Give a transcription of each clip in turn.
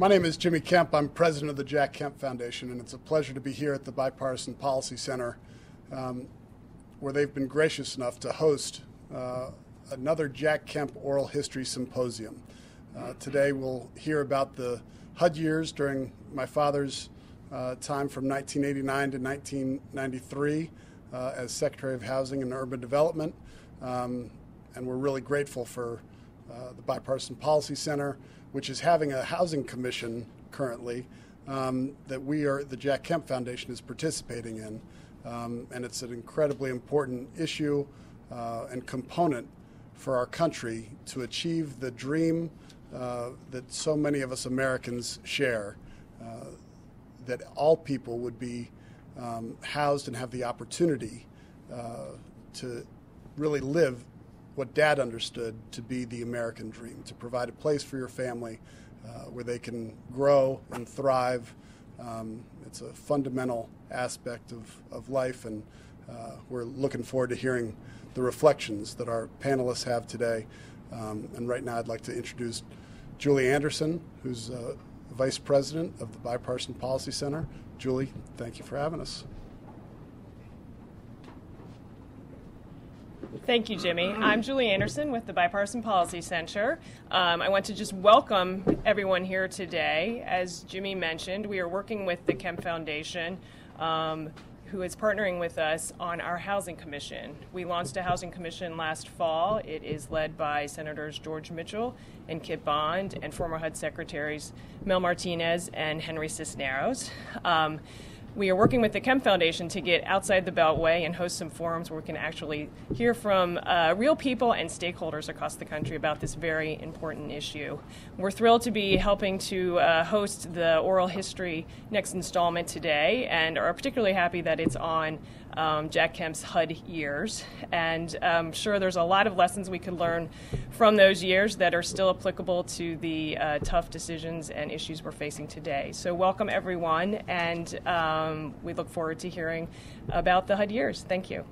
My name is Jimmy Kemp. I'm president of the Jack Kemp Foundation, and it's a pleasure to be here at the Bipartisan Policy Center, where they've been gracious enough to host another Jack Kemp Oral History Symposium. Today we'll hear about the HUD years during my father's time from 1989 to 1993 as Secretary of Housing and Urban Development, and we're really grateful for the Bipartisan Policy Center, which is having a housing commission currently that the Jack Kemp Foundation is participating in. And it's an incredibly important issue and component for our country to achieve the dream that so many of us Americans share, that all people would be housed and have the opportunity to really live what Dad understood to be the American dream, to provide a place for your family where they can grow and thrive. It's a fundamental aspect of life, and we're looking forward to hearing the reflections that our panelists have today. And right now I'd like to introduce Julie Anderson, who's Vice President of the Bipartisan Policy Center. Julie, thank you for having us. Thank you, Jimmy. I'm Julie Anderson with the Bipartisan Policy Center. I want to just welcome everyone here today. As Jimmy mentioned, we are working with the Kemp Foundation, who is partnering with us on our Housing Commission. We launched a Housing Commission last fall. It is led by Senators George Mitchell and Kit Bond and former HUD Secretaries Mel Martinez and Henry Cisneros. We are working with the Kemp Foundation to get outside the Beltway and host some forums where we can actually hear from real people and stakeholders across the country about this very important issue. We're thrilled to be helping to host the oral history next installment today, and are particularly happy that it's on Jack Kemp's HUD years. And I'm sure there's a lot of lessons we could learn from those years that are still applicable to the tough decisions and issues we're facing today. So welcome, everyone, and we look forward to hearing about the HUD years. Thank you.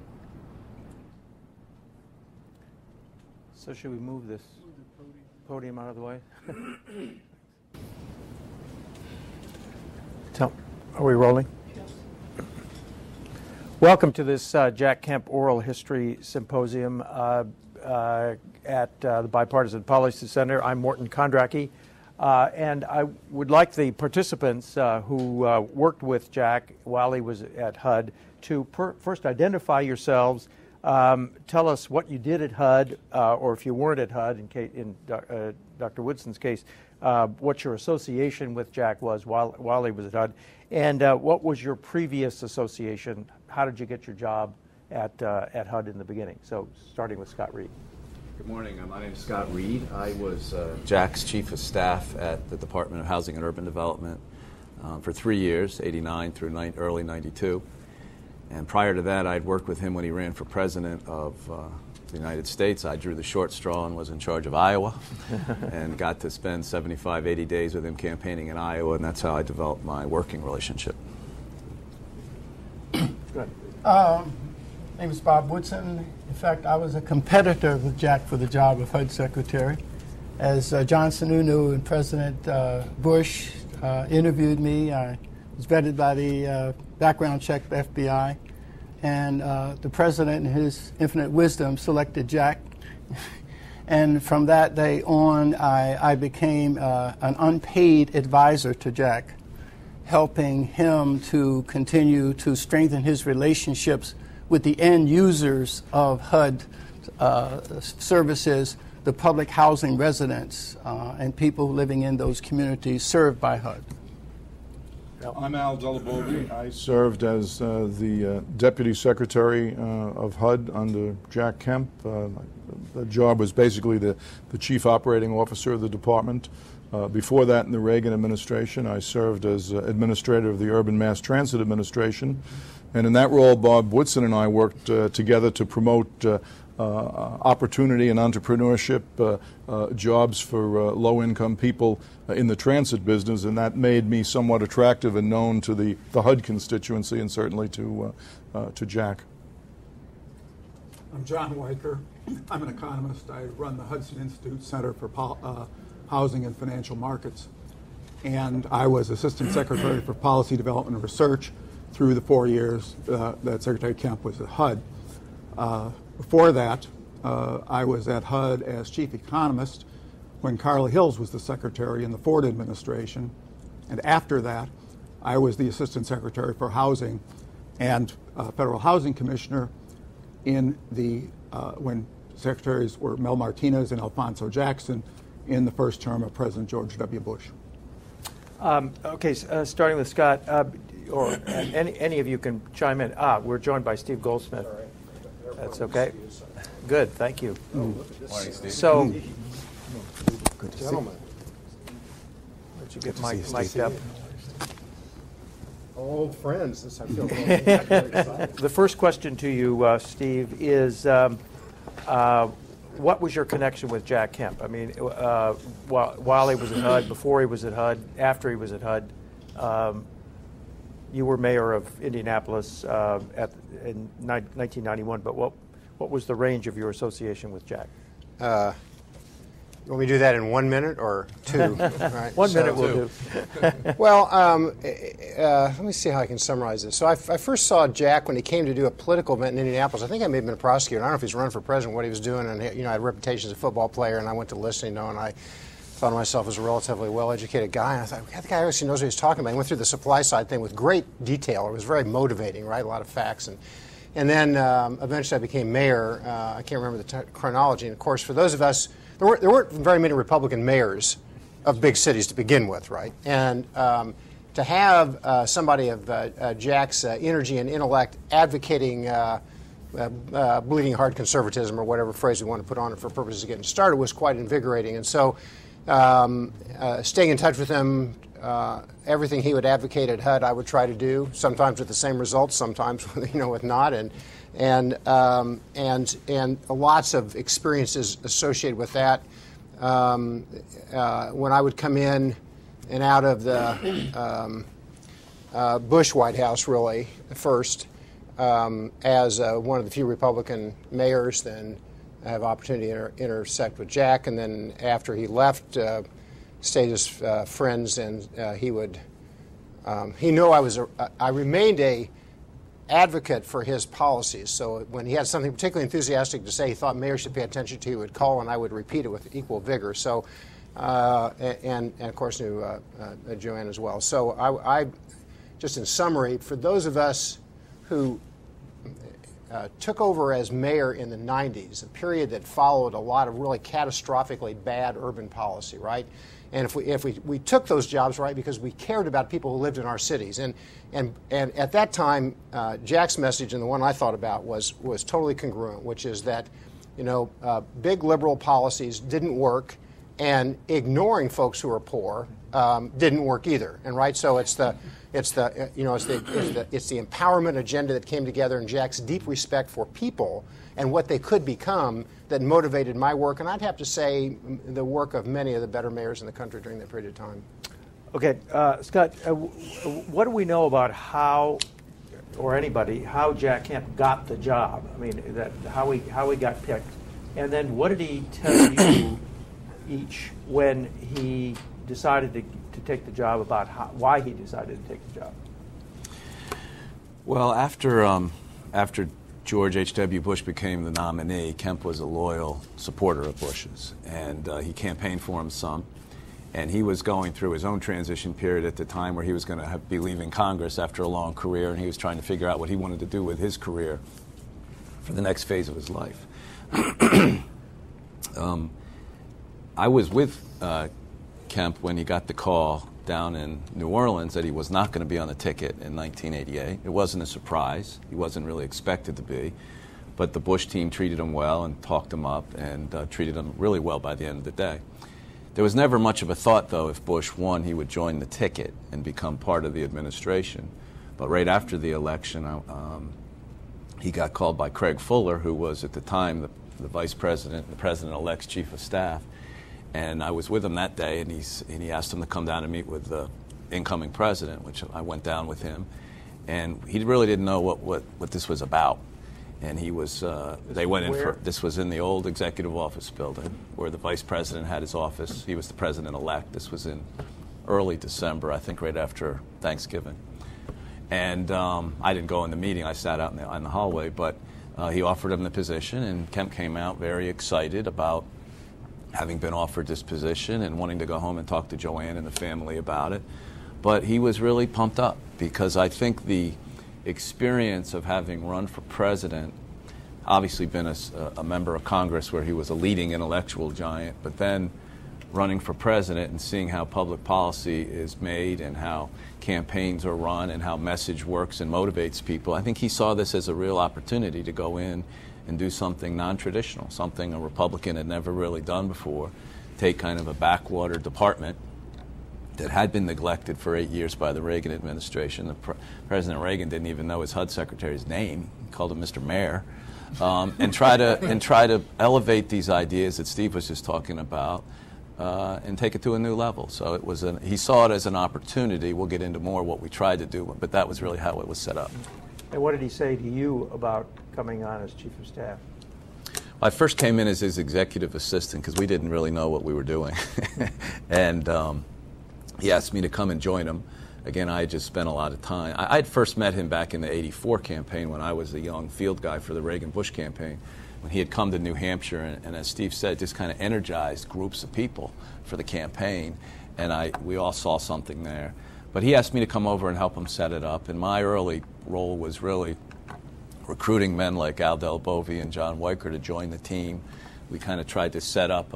So should we move this podium out of the way? Are we rolling? Welcome to this Jack Kemp Oral History Symposium at the Bipartisan Policy Center. I'm Morton Kondracki, and I would like the participants who worked with Jack while he was at HUD to first identify yourselves, tell us what you did at HUD, or if you weren't at HUD, in Dr. Woodson's case, what your association with Jack was while he was at HUD, and what was your previous association? How did you get your job at HUD in the beginning? So starting with Scott Reed. Good morning. My name is Scott Reed. I was Jack's Chief of Staff at the Department of Housing and Urban Development for 3 years, 89 through early 92. And prior to that, I'd worked with him when he ran for President of the United States. I drew the short straw and was in charge of Iowa and got to spend 75, 80 days with him campaigning in Iowa, and that's how I developed my working relationship. Good. My name is Bob Woodson. In fact, I was a competitor with Jack for the job of HUD Secretary. As John Sununu and President Bush interviewed me, I was vetted by the background check FBI, and the President, in his infinite wisdom, selected Jack. And from that day on, I became an unpaid advisor to Jack, helping him to continue to strengthen his relationships with the end users of HUD services, the public housing residents, and people living in those communities served by HUD. I'm Al Delabovi. I served as the Deputy Secretary of HUD under Jack Kemp. The job was basically the Chief Operating Officer of the department. Before that, in the Reagan administration, I served as Administrator of the Urban Mass Transit Administration. And in that role, Bob Woodson and I worked together to promote opportunity and entrepreneurship, jobs for low-income people in the transit business, and that made me somewhat attractive and known to the HUD constituency and certainly to Jack. I'm John Weicker. I'm an economist. I run the Hudson Institute Center for Housing and Financial Markets. and I was Assistant Secretary for Policy Development and Research through the 4 years that Secretary Kemp was at HUD. Before that, I was at HUD as Chief Economist when Carla Hills was the Secretary in the Ford administration, and after that, I was the Assistant Secretary for Housing and Federal Housing Commissioner in the when secretaries were Mel Martinez and Alfonso Jackson in the first term of President George W. Bush. Okay, starting with Scott, or any of you can chime in. We're joined by Steve Goldsmith. That's okay. Good, thank you. Morning, Steve. So, Good to Gentlemen. let you get mic'd up. Old friends. I feel very excited. The first question to you, Steve, is what was your connection with Jack Kemp? I mean, while he was at HUD, before he was at HUD, after he was at HUD, you were mayor of Indianapolis in 1991. But what was the range of your association with Jack? You want me to do that in 1 minute or two? Right, 1 minute will do. Well, let me see how I can summarize this. So I first saw Jack when he came to do a political event in Indianapolis. I think I may have been a prosecutor. I don't know if he's running for president, what he was doing, and I had a reputation as a football player, and I went to listen, and I thought of myself as a relatively well-educated guy, and I thought, God, the guy obviously knows what he's talking about. He went through the supply side thing with great detail. It was very motivating, right? A lot of facts. And then eventually I became mayor. I can't remember the chronology. And, of course, for those of us, there weren't very many Republican mayors of big cities to begin with, right? And to have somebody of Jack's energy and intellect advocating bleeding heart conservatism, or whatever phrase we want to put on it for purposes of getting started, was quite invigorating. And so staying in touch with him, everything he would advocate at HUD, I would try to do, sometimes with the same results, sometimes with not, and lots of experiences associated with that. When I would come in and out of the Bush White House, really, first, as one of the few Republican mayors, then I have opportunity to intersect with Jack, and then after he left, stayed as friends, and he knew I remained a advocate for his policies. So when he had something particularly enthusiastic to say he thought mayors should pay attention to, he would call, and I would repeat it with equal vigor. So, and of course knew Joanne as well. So I just in summary, for those of us who took over as mayor in the 90s, a period that followed a lot of really catastrophically bad urban policy, right? And if we took those jobs, right, because we cared about people who lived in our cities, and at that time, Jack's message, and the one I thought about, was totally congruent, which is that, big liberal policies didn't work, and ignoring folks who are poor didn't work either. And right, so it's the empowerment agenda that came together, and Jack's deep respect for people and what they could become that motivated my work, and I'd have to say the work of many of the better mayors in the country during that period of time. Okay, Scott, what do we know about how Jack Kemp got the job? I mean, how he got picked, and then what did he tell you each when he decided to take the job, about why he decided to take the job? Well, after George H.W. Bush became the nominee, Kemp was a loyal supporter of Bush's, and he campaigned for him some. And he was going through his own transition period at the time where he was going to be leaving Congress after a long career, and he was trying to figure out what he wanted to do with his career for the next phase of his life. I was with Kemp when he got the call down in New Orleans that he was not going to be on the ticket in 1988. It wasn't a surprise. He wasn't really expected to be. But the Bush team treated him well and talked him up and treated him really well by the end of the day. There was never much of a thought, though, if Bush won, he would join the ticket and become part of the administration. But right after the election, he got called by Craig Fuller, who was at the time the vice president, the president-elect's chief of staff. And I was with him that day, and he asked him to come down and meet with the incoming president, which I went down with him. And he really didn't know what this was about. And he was, they went in for, this was in the old executive office building where the vice president had his office. He was the president-elect. This was in early December, I think right after Thanksgiving. And I didn't go in the meeting. I sat out in the hallway, but he offered him the position, and Kemp came out very excited about having been offered this position and wanting to go home and talk to Joanne and the family about it. But he was really pumped up because I think the experience of having run for president, obviously been a member of Congress where he was a leading intellectual giant, but then running for president and seeing how public policy is made and how campaigns are run and how message works and motivates people, I think he saw this as a real opportunity to go in and do something non-traditional, something a Republican had never really done before, take kind of a backwater department that had been neglected for 8 years by the Reagan administration. President Reagan didn't even know his HUD secretary's name. He called him Mr. Mayor. And try to elevate these ideas that Steve was just talking about and take it to a new level. So he saw it as an opportunity. We'll get into more what we tried to do, but that was really how it was set up. And what did he say to you about coming on as chief of staff? I first came in as his executive assistant because we didn't really know what we were doing. And he asked me to come and join him. Again, I had just spent a lot of time. I had first met him back in the '84 campaign when I was a young field guy for the Reagan-Bush campaign, when he had come to New Hampshire and as Steve said, just kind of energized groups of people for the campaign, and we all saw something there. But he asked me to come over and help him set it up, and my early role was really recruiting men like Al Del Bove and John Weicker to join the team. We kind of tried to set up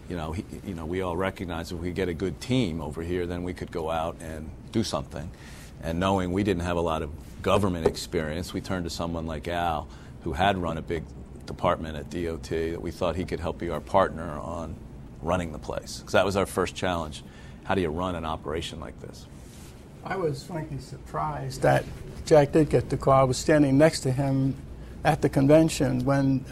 we all recognized if we get a good team over here, then we could go out and do something. And knowing we didn't have a lot of government experience, we turned to someone like Al, who had run a big department at DOT, that we thought he could help be our partner on running the place. Because that was our first challenge. How do you run an operation like this? I was frankly surprised that Jack did get the call. I was standing next to him at the convention when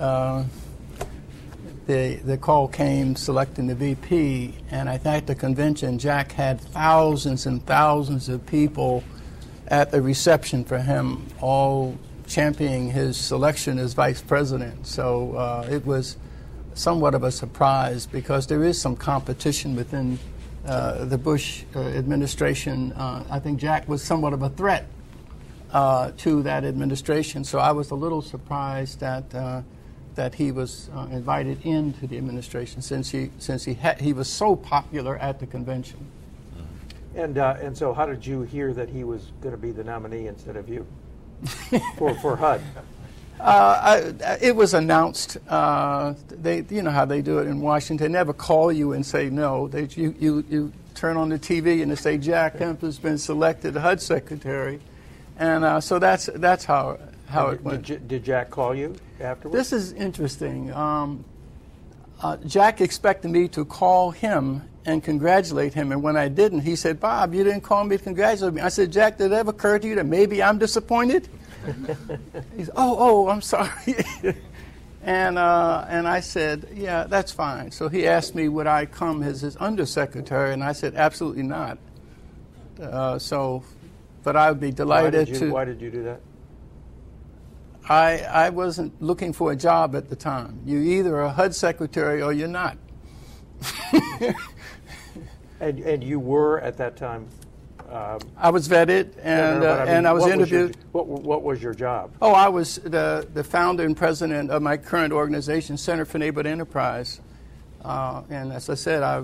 the call came selecting the VP, and I think at the convention Jack had thousands and thousands of people at the reception for him, all championing his selection as vice president. So it was somewhat of a surprise because there is some competition within the Bush administration. I think Jack was somewhat of a threat to that administration, so I was a little surprised that he was invited into the administration since he was so popular at the convention. And so how did you hear that he was going to be the nominee instead of you for HUD? It was announced. You know how they do it in Washington. They never call you and say no. You turn on the TV and they say Jack Kemp has been selected HUD secretary, and so that's how it went. Did Jack call you afterwards? This is interesting. Jack expected me to call him and congratulate him, and when I didn't, he said, "Bob, you didn't call me to congratulate me." I said, "Jack, did it ever occur to you that maybe I'm disappointed?" He said, "Oh, I'm sorry." and I said, "Yeah, that's fine." So he asked me would I come as his undersecretary, and I said, "Absolutely not." But I would be delighted to. Why did you do that? I wasn't looking for a job at the time. You're either a HUD secretary or you're not. And you were at that time. I was vetted and I was interviewed. What was your job? Oh, I was the founder and president of my current organization, Center for Neighborhood Enterprise. And as I said, I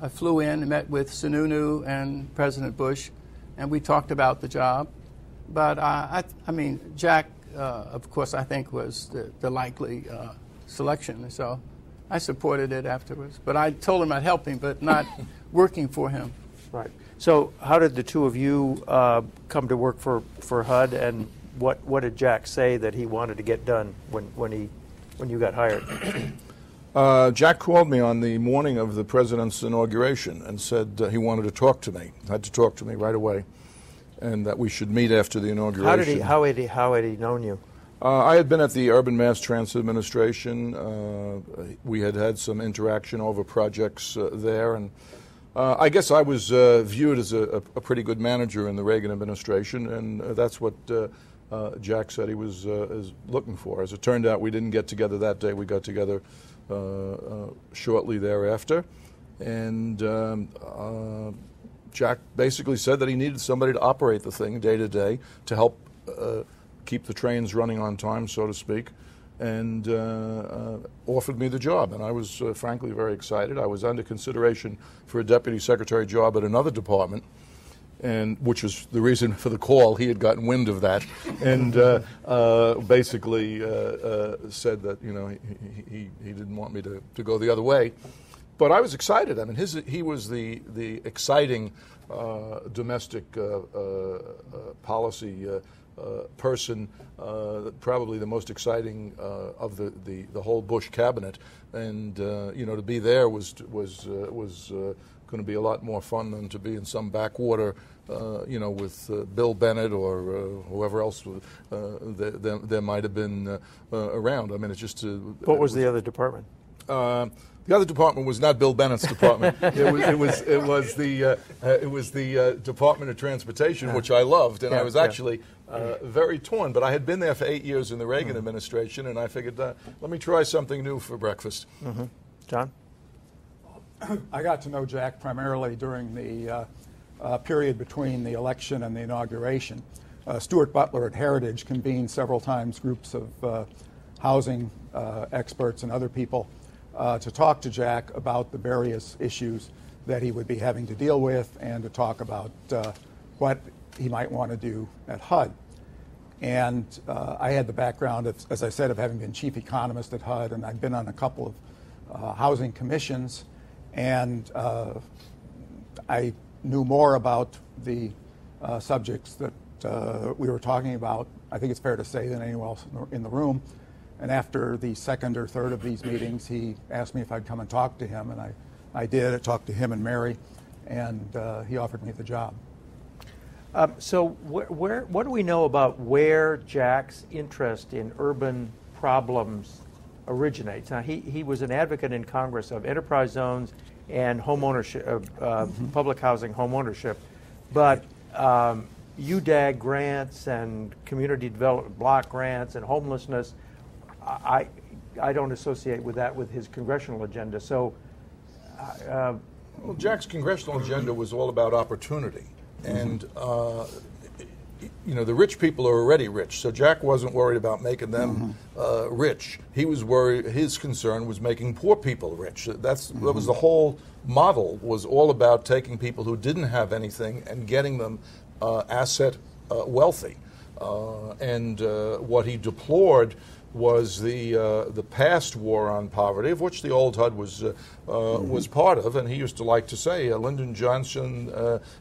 flew in and met with Sununu and President Bush, and we talked about the job. But I mean, Jack, of course, I think was the likely selection. So I supported it afterwards. But I told him I'd help him, but not working for him. Right. So how did the two of you come to work for HUD, and what did Jack say that he wanted to get done when you got hired? Jack called me on the morning of the president's inauguration and said he wanted to talk to me. Had to talk to me right away, and that we should meet after the inauguration. How had he known you? I had been at the Urban Mass Transit Administration. We had had some interaction over projects there, and I guess I was viewed as a pretty good manager in the Reagan administration, and that's what Jack said he was looking for. As it turned out, we didn't get together that day. We got together shortly thereafter, and Jack basically said that he needed somebody to operate the thing day to day to help keep the trains running on time, so to speak, and offered me the job. And I was frankly very excited. I was under consideration for a deputy secretary job at another department, and which was the reason for the call. He had gotten wind of that, and basically said that he didn't want me to go the other way. But I was excited. I mean, he was the exciting domestic policy person, probably the most exciting of the whole Bush cabinet, and to be there was going to be a lot more fun than to be in some backwater, with Bill Bennett or whoever else there might have been around. I mean, it's just. What was the other department? The other department was not Bill Bennett's department. It was the Department of Transportation, which I loved, and I was actually very torn. But I had been there for 8 years in the Reagan administration, and I figured, let me try something new for breakfast. Mm-hmm. John? I got to know Jack primarily during the period between the election and the inauguration. Stuart Butler at Heritage convened several times groups of housing experts and other people to talk to Jack about the various issues that he would be having to deal with, and to talk about what he might want to do at HUD. And I had the background, as I said, of having been chief economist at HUD, and I'd been on a couple of housing commissions, and I knew more about the subjects that we were talking about, I think it's fair to say, than anyone else in the room. And after the second or third of these meetings, he asked me if I'd come and talk to him, and I did. I talked to him and Mary, and he offered me the job. So what do we know about where Jack's interest in urban problems originates? Now, he was an advocate in Congress of enterprise zones and home ownership, public housing home ownership, but UDAG grants and community development block grants and homelessness, I don't associate with that with his congressional agenda. So, well, Jack's congressional agenda was all about opportunity, and the rich people are already rich. So Jack wasn't worried about making them rich. He was worried. His concern was making poor people rich. That was the whole model. Was all about taking people who didn't have anything and getting them asset wealthy. And what he deplored was the past war on poverty, of which the old HUD was part of, and he used to like to say, Lyndon Johnson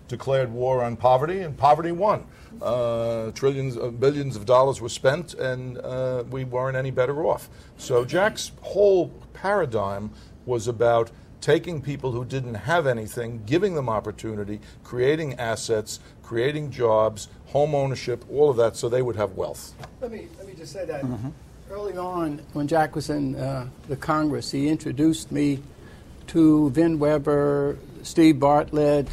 declared war on poverty, and poverty won. Billions of dollars were spent, and we weren't any better off. So Jack's whole paradigm was about taking people who didn't have anything, giving them opportunity, creating assets, creating jobs, home ownership, all of that, so they would have wealth. Let me just say that. Early on, when Jack was in the Congress, he introduced me to Vin Weber, Steve Bartlett,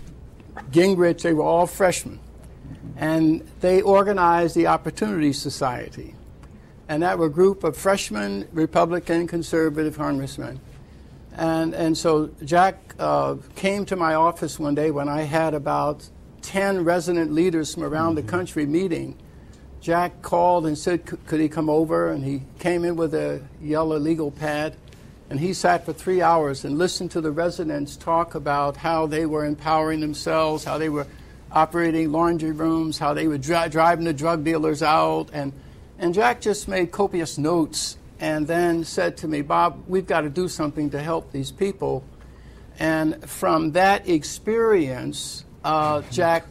Gingrich. They were all freshmen. And they organized the Opportunity Society. And that were a group of freshmen, Republican, conservative congressmen. And so Jack came to my office one day when I had about 10 resident leaders from around the country meeting. Jack called and said, could he come over? And he came in with a yellow legal pad. And he sat for 3 hours and listened to the residents talk about how they were empowering themselves, how they were operating laundry rooms, how they were driving the drug dealers out. And Jack just made copious notes and then said to me, Bob, we've got to do something to help these people. And from that experience, Jack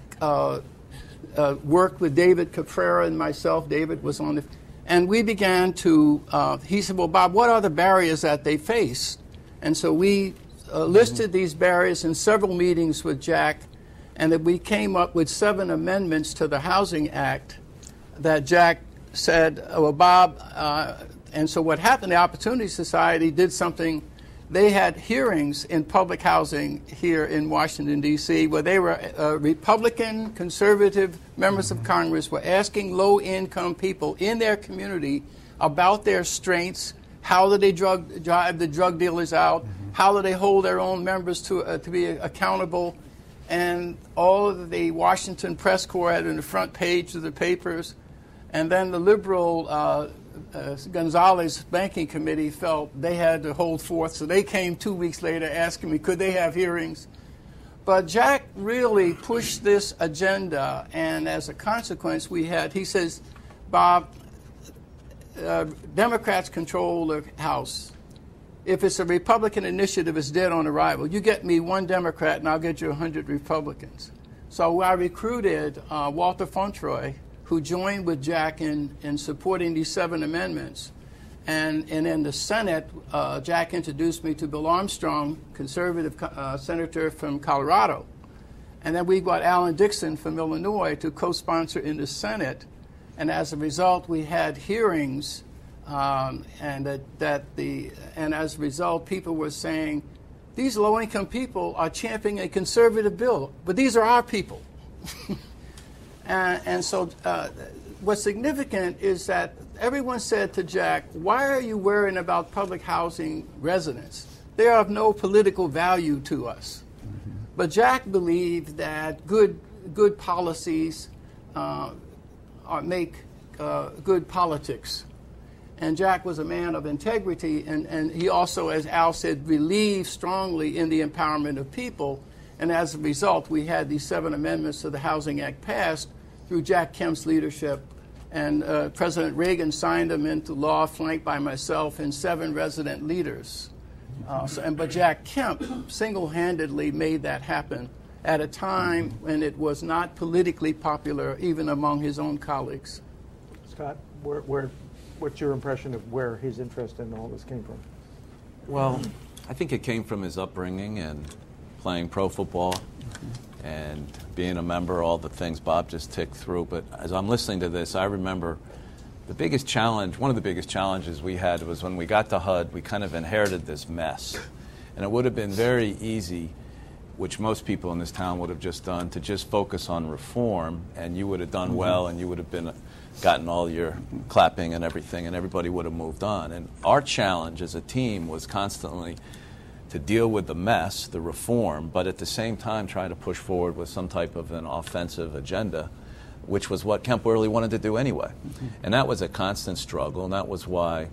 worked with David Caprera and myself. David was on the... And we began to... he said, well, Bob, what are the barriers that they face? And so we listed these barriers in several meetings with Jack, and that we came up with 7 amendments to the Housing Act that Jack said, well, Bob... and so what happened, the Opportunity Society did something. They had hearings in public housing here in Washington, D.C., where they were Republican, conservative members of Congress were asking low-income people in their community about their strengths, how do they drive the drug dealers out, how do they hold their own members to be accountable. and all of the Washington press corps had it in the front page of the papers. And then the liberal Gonzalez Banking Committee felt they had to hold forth, so they came 2 weeks later asking me, could they have hearings? But Jack really pushed this agenda, and as a consequence, he says, Bob, Democrats control the House. If it's a Republican initiative, it's dead on arrival. You get me one Democrat, and I'll get you 100 Republicans. So I recruited Walter Fauntroy, who joined with Jack in supporting these 7 amendments. And in the Senate, Jack introduced me to Bill Armstrong, conservative senator from Colorado. And then we got Alan Dixon from Illinois to co-sponsor in the Senate. And as a result, we had hearings, and as a result, people were saying, these low-income people are championing a conservative bill, but these are our people. And so what's significant is that everyone said to Jack, why are you worrying about public housing residents? They are of no political value to us. Mm-hmm. But Jack believed that good policies make good politics. And Jack was a man of integrity, and he also, as Al said, believed strongly in the empowerment of people. And as a result, we had these 7 amendments to the Housing Act passed through Jack Kemp's leadership. And President Reagan signed them into law, flanked by myself and 7 resident leaders. But Jack Kemp single-handedly made that happen at a time when it was not politically popular, even among his own colleagues. Scott, what's your impression of where his interest in all this came from? Well, I think it came from his upbringing and playing pro football and being a member, all the things Bob just ticked through. But as I'm listening to this, I remember the biggest challenge, one of the biggest challenges we had was when we got to HUD, we kind of inherited this mess. And it would have been very easy, which most people in this town would have just done, to just focus on reform, and you would have done well, and you would have gotten all your clapping and everything, and everybody would have moved on. And our challenge as a team was constantly to deal with the mess, the reform, but at the same time try to push forward with some type of an offensive agenda, which was what Kemp really wanted to do anyway. And that was a constant struggle, and that was why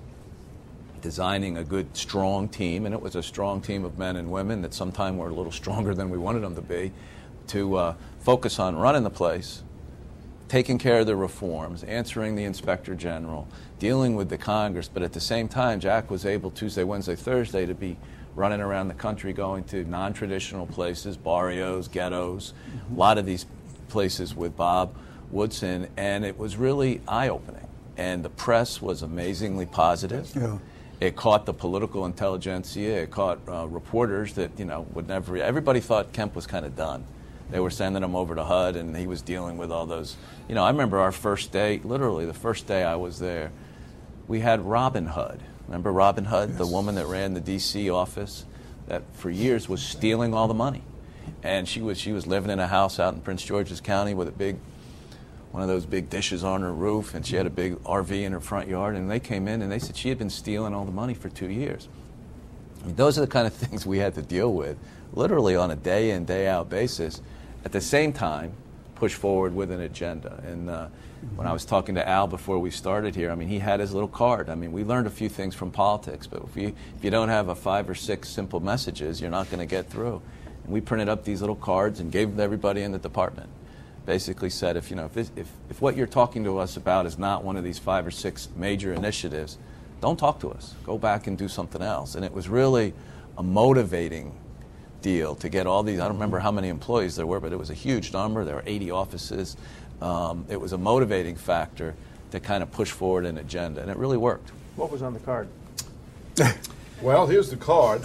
designing a good, strong team, and it was a strong team of men and women that sometimes were a little stronger than we wanted them to be, to focus on running the place, taking care of the reforms, answering the Inspector General, dealing with the Congress, but at the same time, Jack was able Tuesday, Wednesday, Thursday to be running around the country going to non-traditional places, barrios, ghettos, a lot of these places with Bob Woodson, and it was really eye-opening. And the press was amazingly positive. Yeah. It caught the political intelligentsia. It caught reporters that, would never. Everybody thought Kemp was kind of done. They were sending him over to HUD, and he was dealing with all those. I remember our first day, literally the first day I was there, we had Robin HUD. Remember Robin HUD, yes. The woman that ran the D.C. office that for years was stealing all the money. And she was living in a house out in Prince George's County with one of those big dishes on her roof, and she had a big RV in her front yard, and they came in and they said she had been stealing all the money for 2 years. I mean, those are the kind of things we had to deal with, literally on a day-in, day-out basis. At the same time, push forward with an agenda. And when I was talking to Al before we started here, he had his little card. We learned a few things from politics, but if you don't have 5 or 6 simple messages, you're not going to get through. And we printed up these little cards and gave them to everybody in the department. Basically said, if what you're talking to us about is not one of these 5 or 6 major initiatives, don't talk to us. Go back and do something else. And it was really a motivating deal to get all these. I don't remember how many employees there were, but it was a huge number. There were 80 offices. It was a motivating factor to kind of push forward an agenda, and it really worked. What was on the card? Well, here's the card.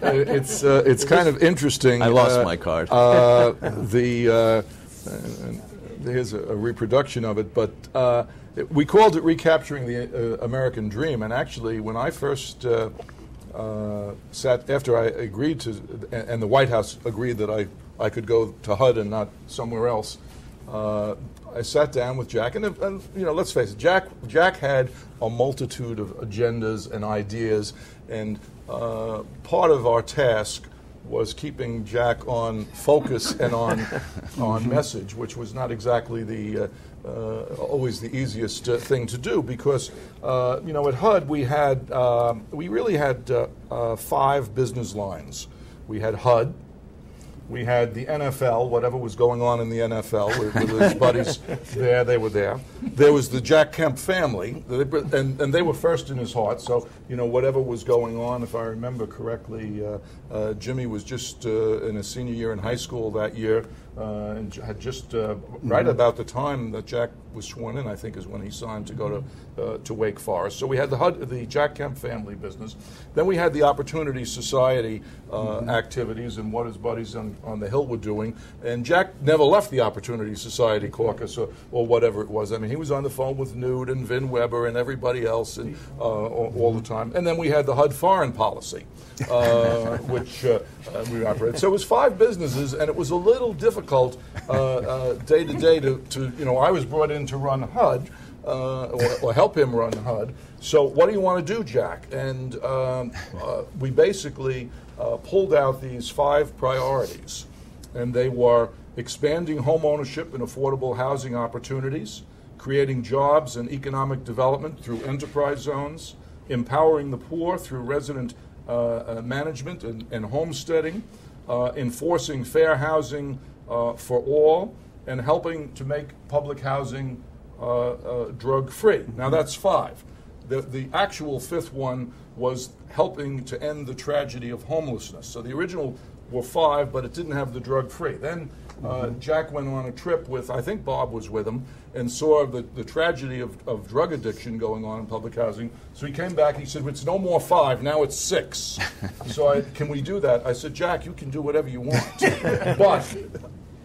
It's kind of interesting. I lost my card. Here's a reproduction of it, but we called it Recapturing the American Dream. And actually, when I first after I agreed to, and the White House agreed that I could go to HUD and not somewhere else, I sat down with Jack, and let's face it, Jack had a multitude of agendas and ideas, and part of our task was keeping Jack on focus and on message, which was not exactly the always the easiest thing to do, because at HUD we really had 5 business lines. We had HUD. We had the NFL, whatever was going on in the NFL with his buddies there, they were there. There was the Jack Kemp family, and they were first in his heart. So, whatever was going on, if I remember correctly, Jimmy was just in his senior year in high school that year, and had just, right about the time that Jack was sworn in, I think, is when he signed to go to Wake Forest. So we had the Jack Kemp family business. Then we had the Opportunity Society activities and what his buddies on the Hill were doing. And Jack never left the Opportunity Society caucus or whatever it was. I mean, he was on the phone with Newt and Vin Weber and everybody else and all the time. And then we had the HUD foreign policy, which we operated. So it was 5 businesses, and it was a little difficult day to day to I was brought in to run HUD, or help him run HUD. So what do you want to do, Jack? And we basically pulled out these 5 priorities, and they were expanding home ownership and affordable housing opportunities, creating jobs and economic development through enterprise zones, empowering the poor through resident management and homesteading, enforcing fair housing for all, and helping to make public housing drug-free. Now that's 5. The actual 5th one was helping to end the tragedy of homelessness. So the original were 5, but it didn't have the drug-free. Then Jack went on a trip with, I think Bob was with him, and saw the tragedy of drug addiction going on in public housing. So he came back, he said, it's no more 5, now it's 6. So can we do that? I said, Jack, you can do whatever you want. But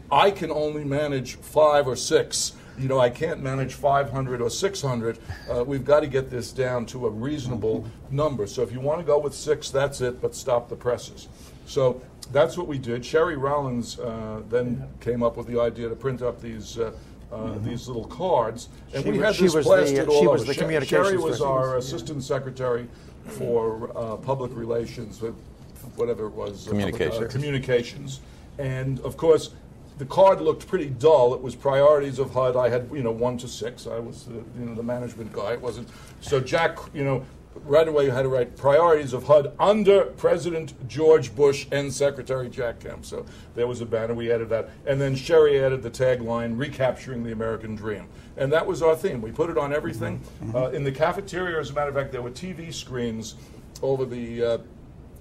I can only manage 5 or 6. I can't manage 500 or 600. We've got to get this down to a reasonable number. So if you want to go with 6, that's it, but stop the presses. So that's what we did. Sherry Rollins then came up with the idea to print up these little cards, and we had this plastered all over. Sherry was our assistant secretary for public relations, whatever it was, communications, and of course. The card looked pretty dull. It was priorities of HUD. I had, 1 to 6. I was, the management guy. It wasn't. So Jack, right away had to write priorities of HUD under President George Bush and Secretary Jack Kemp. So there was a banner. We added that. And then Sherry added the tagline, recapturing the American dream. And that was our theme. We put it on everything. In the cafeteria, as a matter of fact, there were TV screens over the,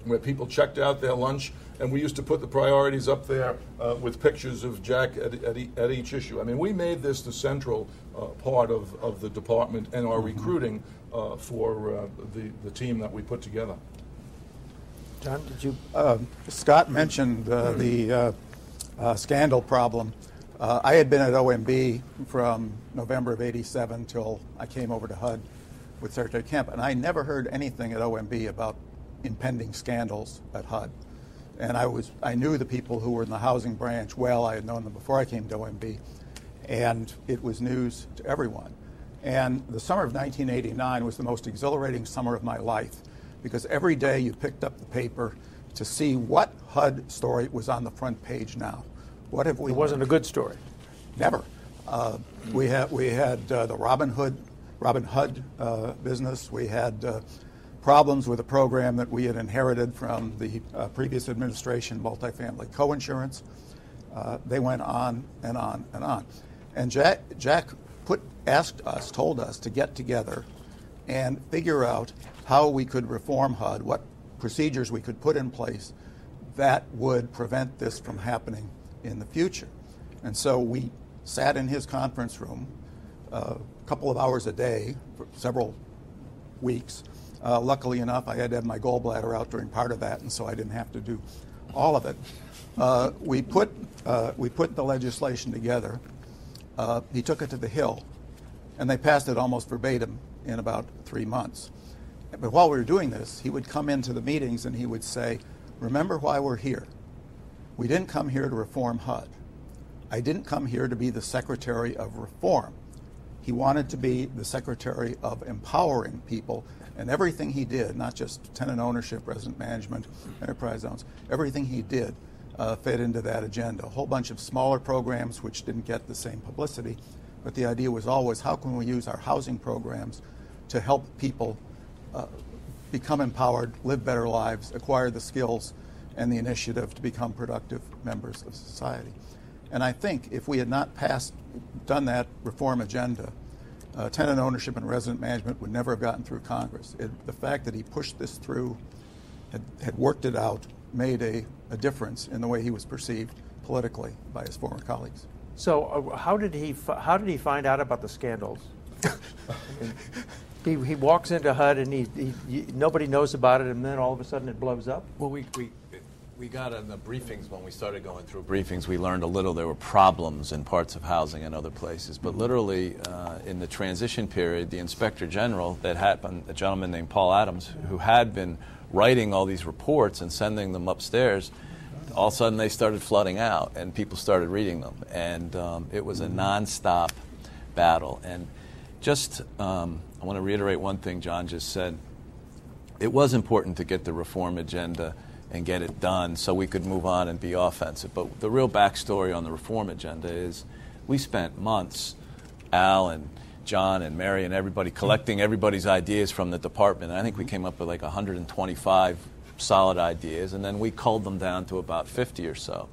where people checked out their lunch. And we used to put the priorities up there with pictures of Jack at each issue. I mean, we made this the central part of the department and our recruiting for the team that we put together. John, did you? Scott mentioned the scandal problem. I had been at OMB from November of '87 till I came over to HUD with Secretary Kemp, and I never heard anything at OMB about impending scandals at HUD. And I knew the people who were in the housing branch well. I had known them before I came to OMB, and it was news to everyone. And the summer of 1989 was the most exhilarating summer of my life, because every day you picked up the paper to see what HUD story was on the front page now. What have we? It wasn't a good story. Never. We had the Robin Hood business. We had problems with a program that we had inherited from the previous administration, multifamily coinsurance. They went on and on and on. And Jack told us to get together and figure out how we could reform HUD, what procedures we could put in place that would prevent this from happening in the future. And so we sat in his conference room a couple of hours a day for several weeks. Luckily enough, I had to have my gallbladder out during part of that, and so I didn't have to do all of it. We put the legislation together. He took it to the Hill, and they passed it almost verbatim in about 3 months. But while we were doing this, he would come into the meetings and he would say, "Remember why we're here. We didn't come here to reform HUD. I didn't come here to be the Secretary of Reform." He wanted to be the Secretary of empowering people And everything he did, not just tenant ownership, resident management, enterprise zones, everything he did fed into that agenda. A whole bunch of smaller programs which didn't get the same publicity, but the idea was always, how can we use our housing programs to help people become empowered, live better lives, acquire the skills and the initiative to become productive members of society. And I think if we had not done that reform agenda, tenant ownership and resident management would never have gotten through Congress. The fact that he pushed this through, had worked it out, made a difference in the way he was perceived politically by his former colleagues. So how did he find out about the scandals? He walks into HUD and nobody knows about it, and then all of a sudden it blows up? Well, we got in the briefings, when we started going through briefings, we learned a little there were problems in parts of housing and other places. But literally, in the transition period, the Inspector General that happened, a gentleman named Paul Adams, who had been writing all these reports and sending them upstairs, all of a sudden they started flooding out and people started reading them. And it was a nonstop battle. And just, I want to reiterate one thing John just said. It was important to get the reform agenda and get it done so we could move on and be offensive. But the real backstory on the reform agenda is we spent months, Al and John and Mary and everybody, collecting everybody's ideas from the department. And I think we came up with like 125 solid ideas, and then we culled them down to about 50 or so.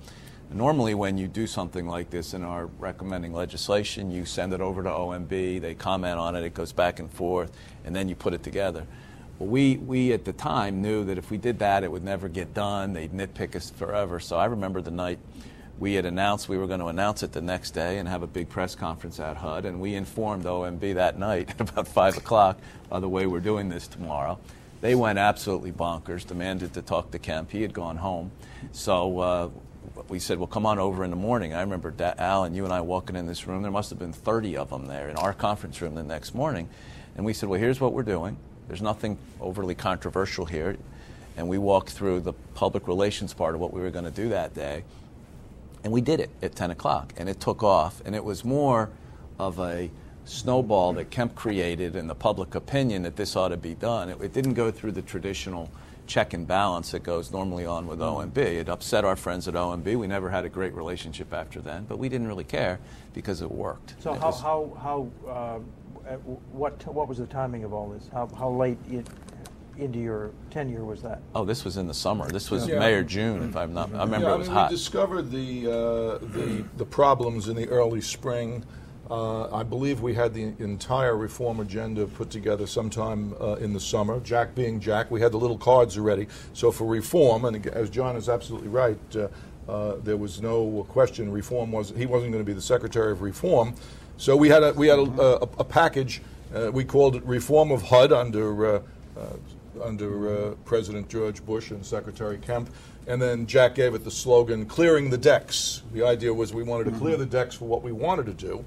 Normally when you do something like this in our recommending legislation, you send it over to OMB, they comment on it, it goes back and forth, and then you put it together. Well, we at the time knew that if we did that, it would never get done. They'd nitpick us forever. So I remember the night we had announced we were going to announce it the next day and have a big press conference at HUD, and we informed OMB that night at about 5 o'clock, by the way, we're doing this tomorrow. They went absolutely bonkers, demanded to talk to Kemp. He had gone home. So we said, well, come on over in the morning. I remember Al and you and I walking in this room. There must have been 30 of them there in our conference room the next morning. And we said, well, here's what we're doing. There's nothing overly controversial here. And we walked through the public relations part of what we were going to do that day. And we did it at 10 o'clock. And it took off. And it was more of a snowball that Kemp created in the public opinion that this ought to be done. It didn't go through the traditional check and balance that goes normally on with OMB. It upset our friends at OMB. We never had a great relationship after then, but we didn't really care because it worked. So what was the timing of all this? How late into your tenure was that? Oh, this was in the summer. This was May or June, if I'm not. I remember it was hot. We discovered the problems in the early spring. I believe we had the entire reform agenda put together sometime in the summer. Jack being Jack, we had the little cards already. So for reform, and as John is absolutely right, there was no question he wasn't going to be the Secretary of Reform. So we had a package. We called it Reform of HUD under President George Bush and Secretary Kemp. And then Jack gave it the slogan, clearing the decks. The idea was we wanted to clear the decks for what we wanted to do.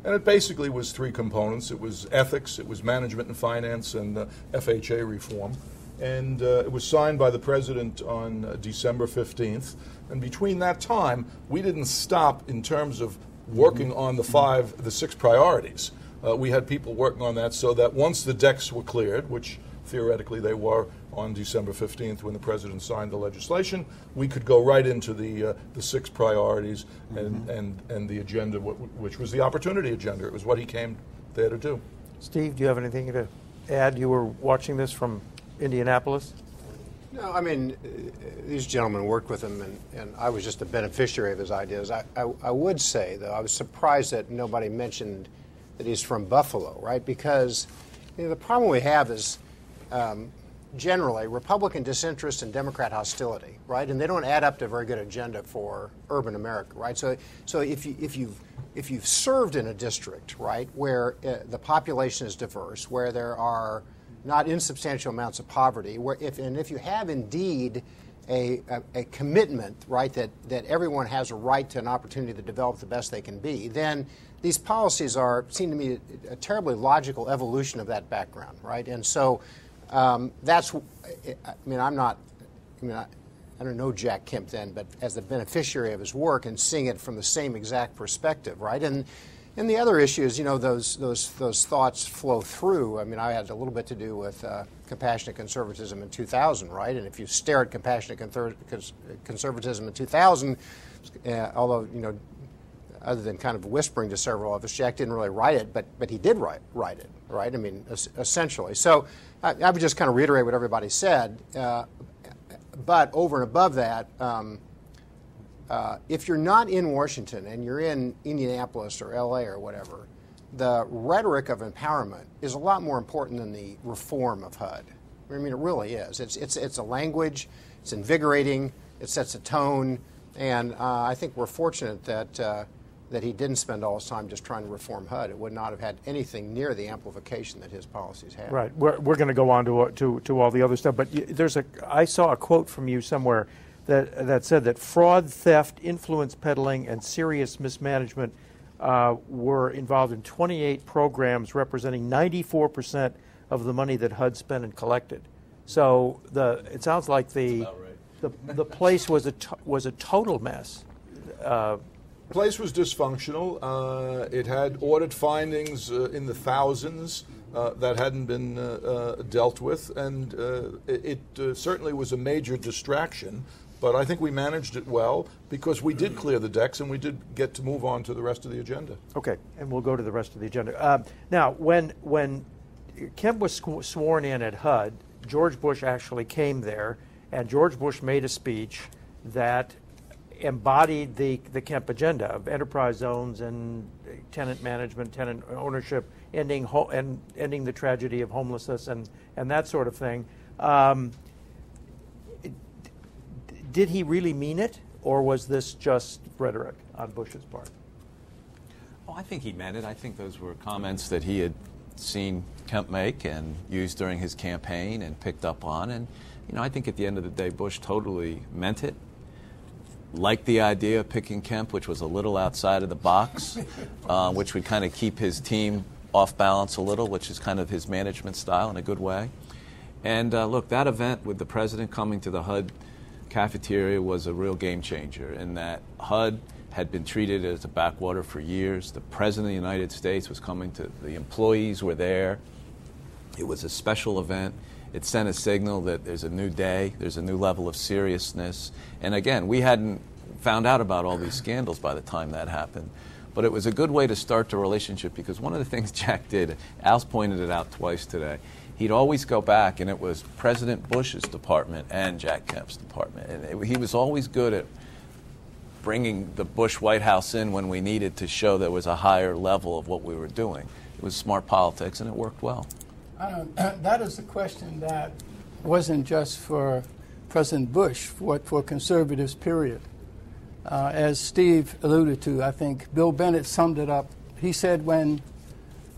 And it basically was three components. It was ethics, it was management and finance, and FHA reform. And it was signed by the President on December 15th. And between that time, we didn't stop in terms of working on the 6 priorities. We had people working on that so that once the decks were cleared, which theoretically they were on December 15th when the President signed the legislation, we could go right into the 6 priorities and the agenda, which was the opportunity agenda. It was what he came there to do. Steve, do you have anything to add? You were watching this from Indianapolis? No, I mean, these gentlemen worked with him, and I was just a beneficiary of his ideas. I would say, though, I was surprised that nobody mentioned that he's from Buffalo, right? Because the problem we have is generally Republican disinterest and Democrat hostility, right? And they don't add up to a very good agenda for urban America, right? So if you've served in a district, right, where the population is diverse, where there are not insubstantial amounts of poverty, if you have indeed a commitment, right, that everyone has a right to an opportunity to develop the best they can be, then these policies seem to me a terribly logical evolution of that background, right? And so that's, I don't know Jack Kemp then, but as the beneficiary of his work and seeing it from the same exact perspective, right? And And the other issue is, those thoughts flow through. I mean, I had a little bit to do with compassionate conservatism in 2000, right? And if you stare at compassionate conservatism in 2000, although, other than kind of whispering to several of us, Jack didn't really write it, but he did write it, right? I mean, essentially. So I would just kind of reiterate what everybody said. But over and above that, if you're not in Washington and you're in Indianapolis or LA or whatever, the rhetoric of empowerment is a lot more important than the reform of HUD. I mean, it really is. It's a language. It's invigorating. It sets a tone. And I think we're fortunate that he didn't spend all his time just trying to reform HUD. It would not have had anything near the amplification that his policies had. Right. We're going to go on to all the other stuff. But I saw a quote from you somewhere that said that fraud, theft, influence peddling, and serious mismanagement were involved in 28 programs representing 94% of the money that HUD spent and collected. So it sounds like the place was a total mess. The place was dysfunctional. It had audit findings in the thousands that hadn't been dealt with, and it certainly was a major distraction. But I think we managed it well because we did clear the decks and we did get to move on to the rest of the agenda. Okay, and we'll go to the rest of the agenda. Now, when Kemp was sworn in at HUD, George Bush actually came there, and George Bush made a speech that embodied the Kemp agenda of enterprise zones and tenant management, tenant ownership, ending the tragedy of homelessness and that sort of thing. Did he really mean it, or was this just rhetoric on Bush's part? Oh, I think he meant it. I think those were comments that he had seen Kemp make and used during his campaign and picked up on. And, I think at the end of the day, Bush totally meant it. Liked the idea of picking Kemp, which was a little outside of the box, which would kind of keep his team off balance a little, which is kind of his management style in a good way. And look, that event with the president coming to the HUD cafeteria was a real game changer in that HUD had been treated as a backwater for years. The President of the United States was coming to, the employees were there. It was a special event. It sent a signal that there's a new day, there's a new level of seriousness. And again, we hadn't found out about all these scandals by the time that happened. But it was a good way to start the relationship because one of the things Jack did, Al's pointed it out twice today, he'd always go back and it was President Bush's department and Jack Kemp's department. And he was always good at bringing the Bush White House in when we needed to show there was a higher level of what we were doing. It was smart politics and it worked well. That is a question that wasn't just for President Bush, but for conservatives, period. As Steve alluded to, I think Bill Bennett summed it up. He said when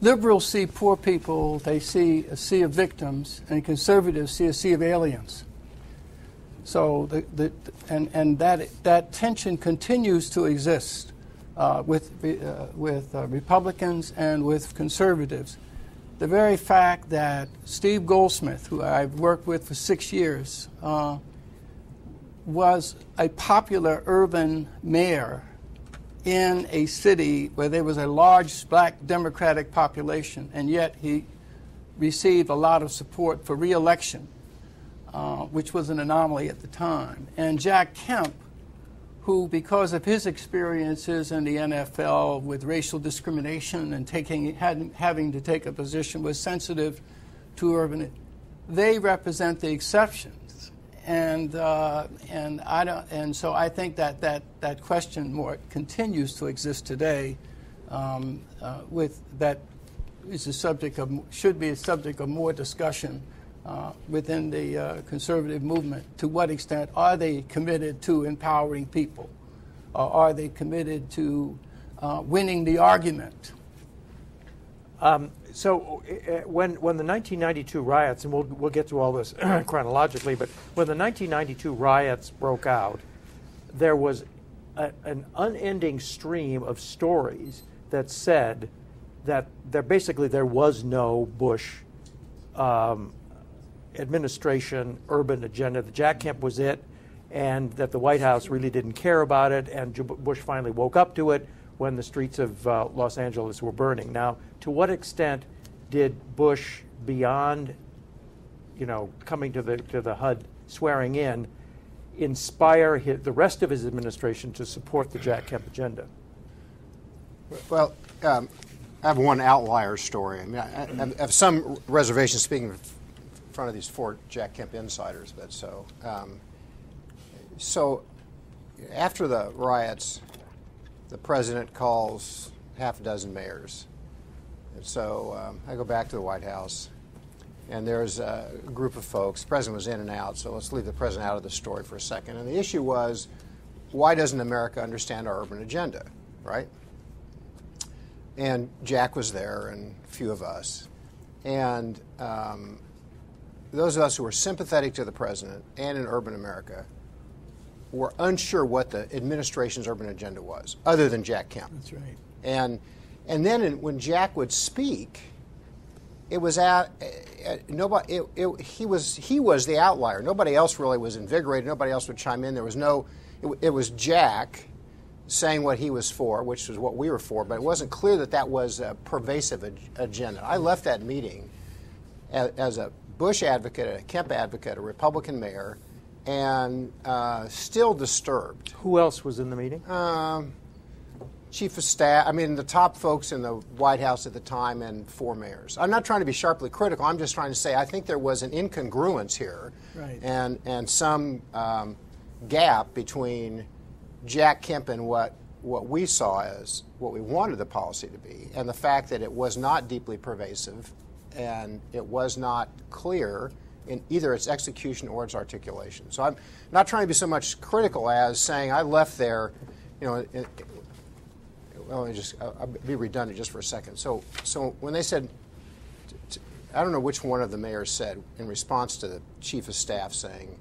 liberals see poor people, they see a sea of victims, and conservatives see a sea of aliens. So that tension continues to exist with Republicans and with conservatives. The very fact that Steve Goldsmith, who I've worked with for 6 years, was a popular urban mayor in a city where there was a large black Democratic population, and yet he received a lot of support for re-election, which was an anomaly at the time. And Jack Kemp, who, because of his experiences in the NFL with racial discrimination and having to take a position, was sensitive to urban. They represent the exceptions, and so I think that question continues to exist today. With that is a subject of should be a subject of more discussion within the conservative movement. To what extent are they committed to empowering people? Or are they committed to winning the argument? So when the 1992 riots, and we'll get to all this chronologically, but when the 1992 riots broke out, there was an unending stream of stories that said that there was no Bush administration urban agenda. The Jack Kemp was it, and that the White House really didn't care about it, and Bush finally woke up to it, when the streets of Los Angeles were burning. Now, to what extent did Bush, beyond, coming to the HUD swearing in, inspire the rest of his administration to support the Jack Kemp agenda? Well, I have one outlier story. I mean, I have some reservations speaking in front of these 4 Jack Kemp insiders, but so after the riots, the president calls half a dozen mayors. And so I go back to the White House, and there's a group of folks. The president was in and out, so let's leave the president out of the story for a second. And the issue was, why doesn't America understand our urban agenda, right? And Jack was there, and a few of us. And those of us who were sympathetic to the president and in urban America were unsure what the administration's urban agenda was, other than Jack Kemp. That's right. And then when Jack would speak, it was nobody. He was the outlier. Nobody else really was invigorated. Nobody else would chime in. There was no. It was Jack saying what he was for, which was what we were for, but it wasn't clear that that was a pervasive agenda. I left that meeting as a Bush advocate, a Kemp advocate, a Republican mayor, and still disturbed. Who else was in the meeting? Chief of staff, the top folks in the White House at the time, and 4 mayors. I'm not trying to be sharply critical. I'm just trying to say I think there was an incongruence here, right, and some gap between Jack Kemp and what we saw as what we wanted the policy to be, and the fact that it was not deeply pervasive, and it was not clear in either its execution or its articulation. So I'm not trying to be so much critical as saying I left there, I'll be redundant just for a second. So when they said, I don't know which one of the mayors said in response to the chief of staff saying,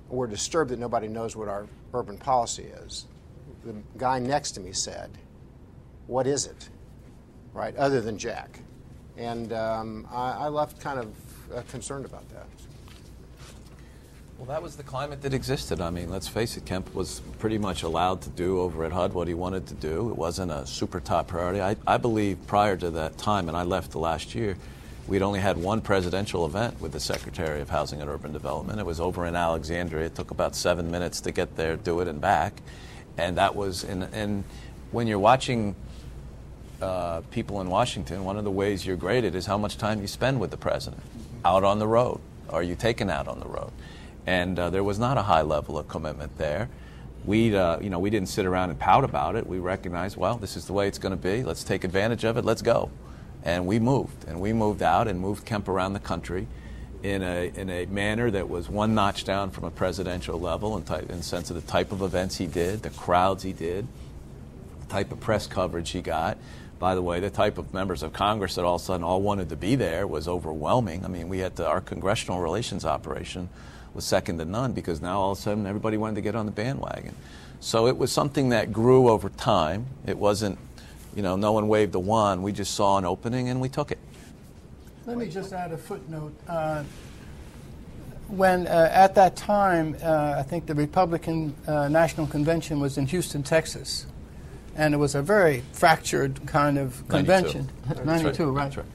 we're disturbed that nobody knows what our urban policy is. The guy next to me said, what is it, right, other than Jack? And I left kind of concerned about that. Well, that was the climate that existed. Let's face it, Kemp was pretty much allowed to do over at HUD what he wanted to do. It wasn't a super top priority. I believe prior to that time, and I left the last year, we'd only had one presidential event with the Secretary of Housing and Urban Development. It was over in Alexandria. It took about 7 minutes to get there, do it, and back. And that was, and when you're watching people in Washington, one of the ways you're graded is how much time you spend with the president out on the road. Are you taken out on the road? And there was not a high level of commitment there. We didn't sit around and pout about it. We recognized, well, this is the way it's going to be. Let's take advantage of it. Let's go. And we moved. And we moved out and moved Kemp around the country in a manner that was one notch down from a presidential level in sense of the type of events he did, the crowds he did, the type of press coverage he got. By the way, the type of members of Congress that all of a sudden all wanted to be there was overwhelming. We had our congressional relations operation was second to none because now all of a sudden everybody wanted to get on the bandwagon. So it was something that grew over time. It wasn't, no one waved a wand. We just saw an opening and we took it. Let me just add a footnote. When at that time, I think the Republican National Convention was in Houston, Texas, and it was a very fractured kind of convention. 92, right? That's right.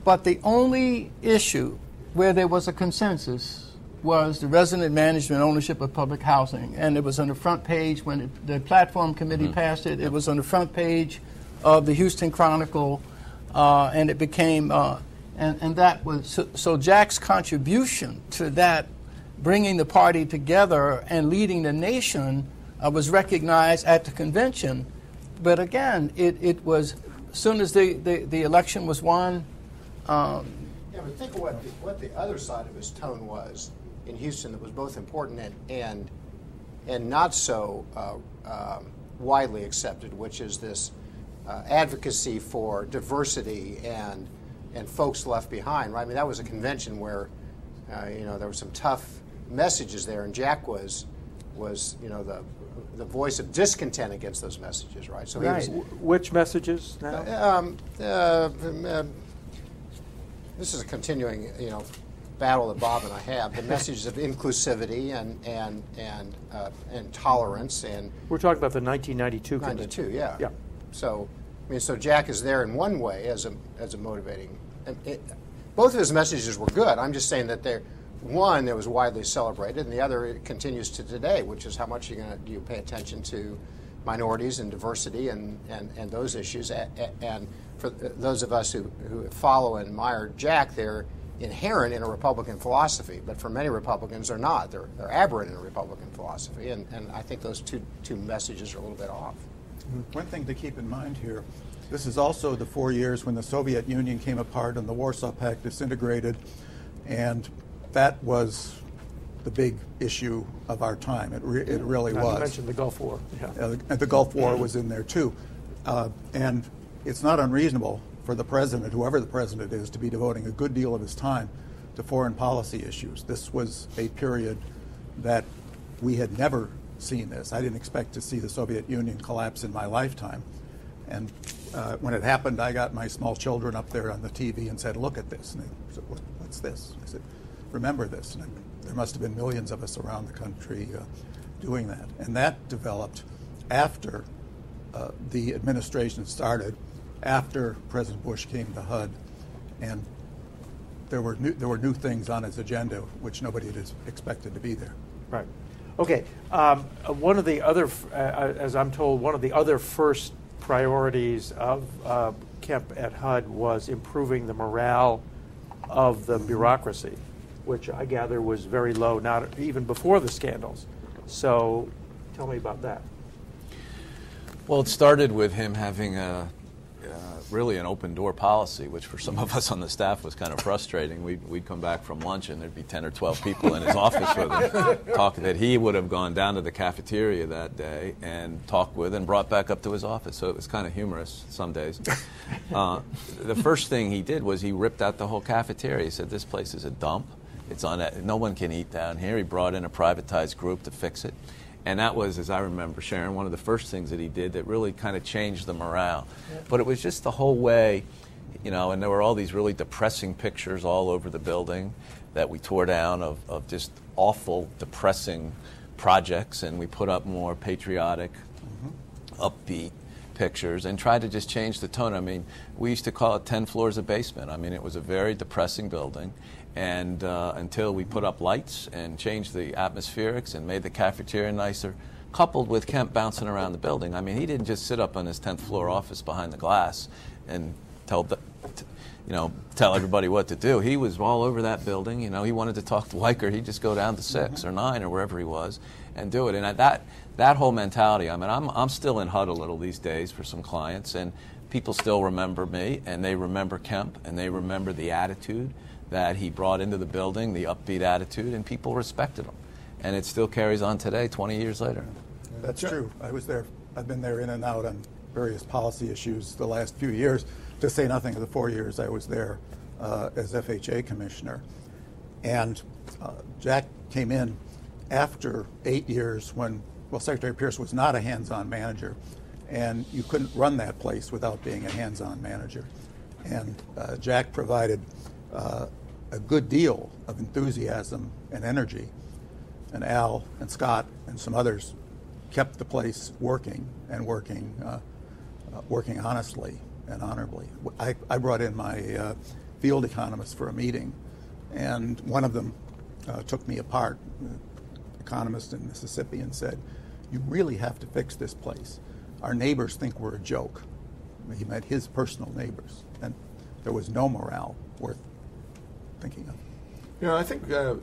But the only issue where there was a consensus was the resident management ownership of public housing. And it was on the front page when the platform committee passed it. It was on the front page of the Houston Chronicle, and it became, and that was, so Jack's contribution to that, bringing the party together and leading the nation, was recognized at the convention. But again, it was, as soon as the election was won. Yeah, but think of what the other side of his tone was in Houston that was both important and not so widely accepted, which is this advocacy for diversity and folks left behind. Right? That was a convention where there were some tough messages there, and Jack was the voice of discontent against those messages. Right? So right. Which messages now? This is a continuing, battle that Bob and I have. The messages of inclusivity and tolerance, and we're talking about the 1992 convention. 92, yeah. So, I mean, so Jack is there in one way as a motivating. Both of his messages were good. I'm just saying that one that was widely celebrated, and the other it continues to today, which is how much do you pay attention to minorities and diversity and those issues. And for those of us who follow and admire Jack, they're inherent in a Republican philosophy. But for many Republicans, they're not. They're aberrant in a Republican philosophy. And I think those two messages are a little bit off. One thing to keep in mind here, this is also the 4 years when the Soviet Union came apart and the Warsaw Pact disintegrated, and that was the big issue of our time. It really was. You mentioned the Gulf War. Yeah. And the Gulf War was in there too. And it's not unreasonable for the president, whoever the president is, to be devoting a good deal of his time to foreign policy issues. This was a period that we had never seen this. I didn't expect to see the Soviet Union collapse in my lifetime. And when it happened, I got my small children up there on the TV and said, look at this. And they said, what's this? I said, remember this. And there must have been millions of us around the country doing that. And that developed after the administration started, after President Bush came to HUD, and there were new things on his agenda which nobody had expected to be there. Right. Okay. One of the other, as I'm told, one of the other first priorities of Kemp at HUD was improving the morale of the bureaucracy, which I gather was very low, not even before the scandals. So tell me about that. Well, it started with him having really an open door policy, which for some of us on the staff was kind of frustrating. We'd come back from lunch and there'd be 10 or 12 people in his office with him, talking that he would have gone down to the cafeteria that day and talked with and brought back up to his office. So it was kind of humorous some days. The first thing he did was he ripped out the whole cafeteria. He said, this place is a dump. No one can eat down here. He brought in a privatized group to fix it. And that was, as I remember, Sharon, one of the first things that he did that really kind of changed the morale. Yep. But it was just the whole way, and there were all these really depressing pictures all over the building that we tore down of just awful, depressing projects, and we put up more patriotic, upbeat pictures and tried to just change the tone. I mean, we used to call it 10 floors a basement. I mean, it was a very depressing building. And until we put up lights and changed the atmospherics and made the cafeteria nicer, coupled with Kemp bouncing around the building. I mean, he didn't just sit up on his 10th floor office behind the glass and tell everybody what to do. He was all over that building. He wanted to talk to Weicker. He'd just go down to 6 or 9 or wherever he was and do it. And that whole mentality, I mean, I'm still in HUD a little these days for some clients, and people still remember me, and they remember Kemp, and they remember the attitude that he brought into the building, the upbeat attitude, and people respected him. And it still carries on today, 20 years later. That's true. I was there. I've been there in and out on various policy issues the last few years, to say nothing of the 4 years I was there as FHA commissioner. And Jack came in after 8 years when, Secretary Pierce was not a hands-on manager, and you couldn't run that place without being a hands-on manager. And Jack provided a good deal of enthusiasm and energy, and Al and Scott and some others kept the place working honestly and honorably. I brought in my field economists for a meeting, and one of them took me apart, an economist in Mississippi, and said, you really have to fix this place. Our neighbors think we're a joke. He meant his personal neighbors, and there was no morale worth thinking of. I think a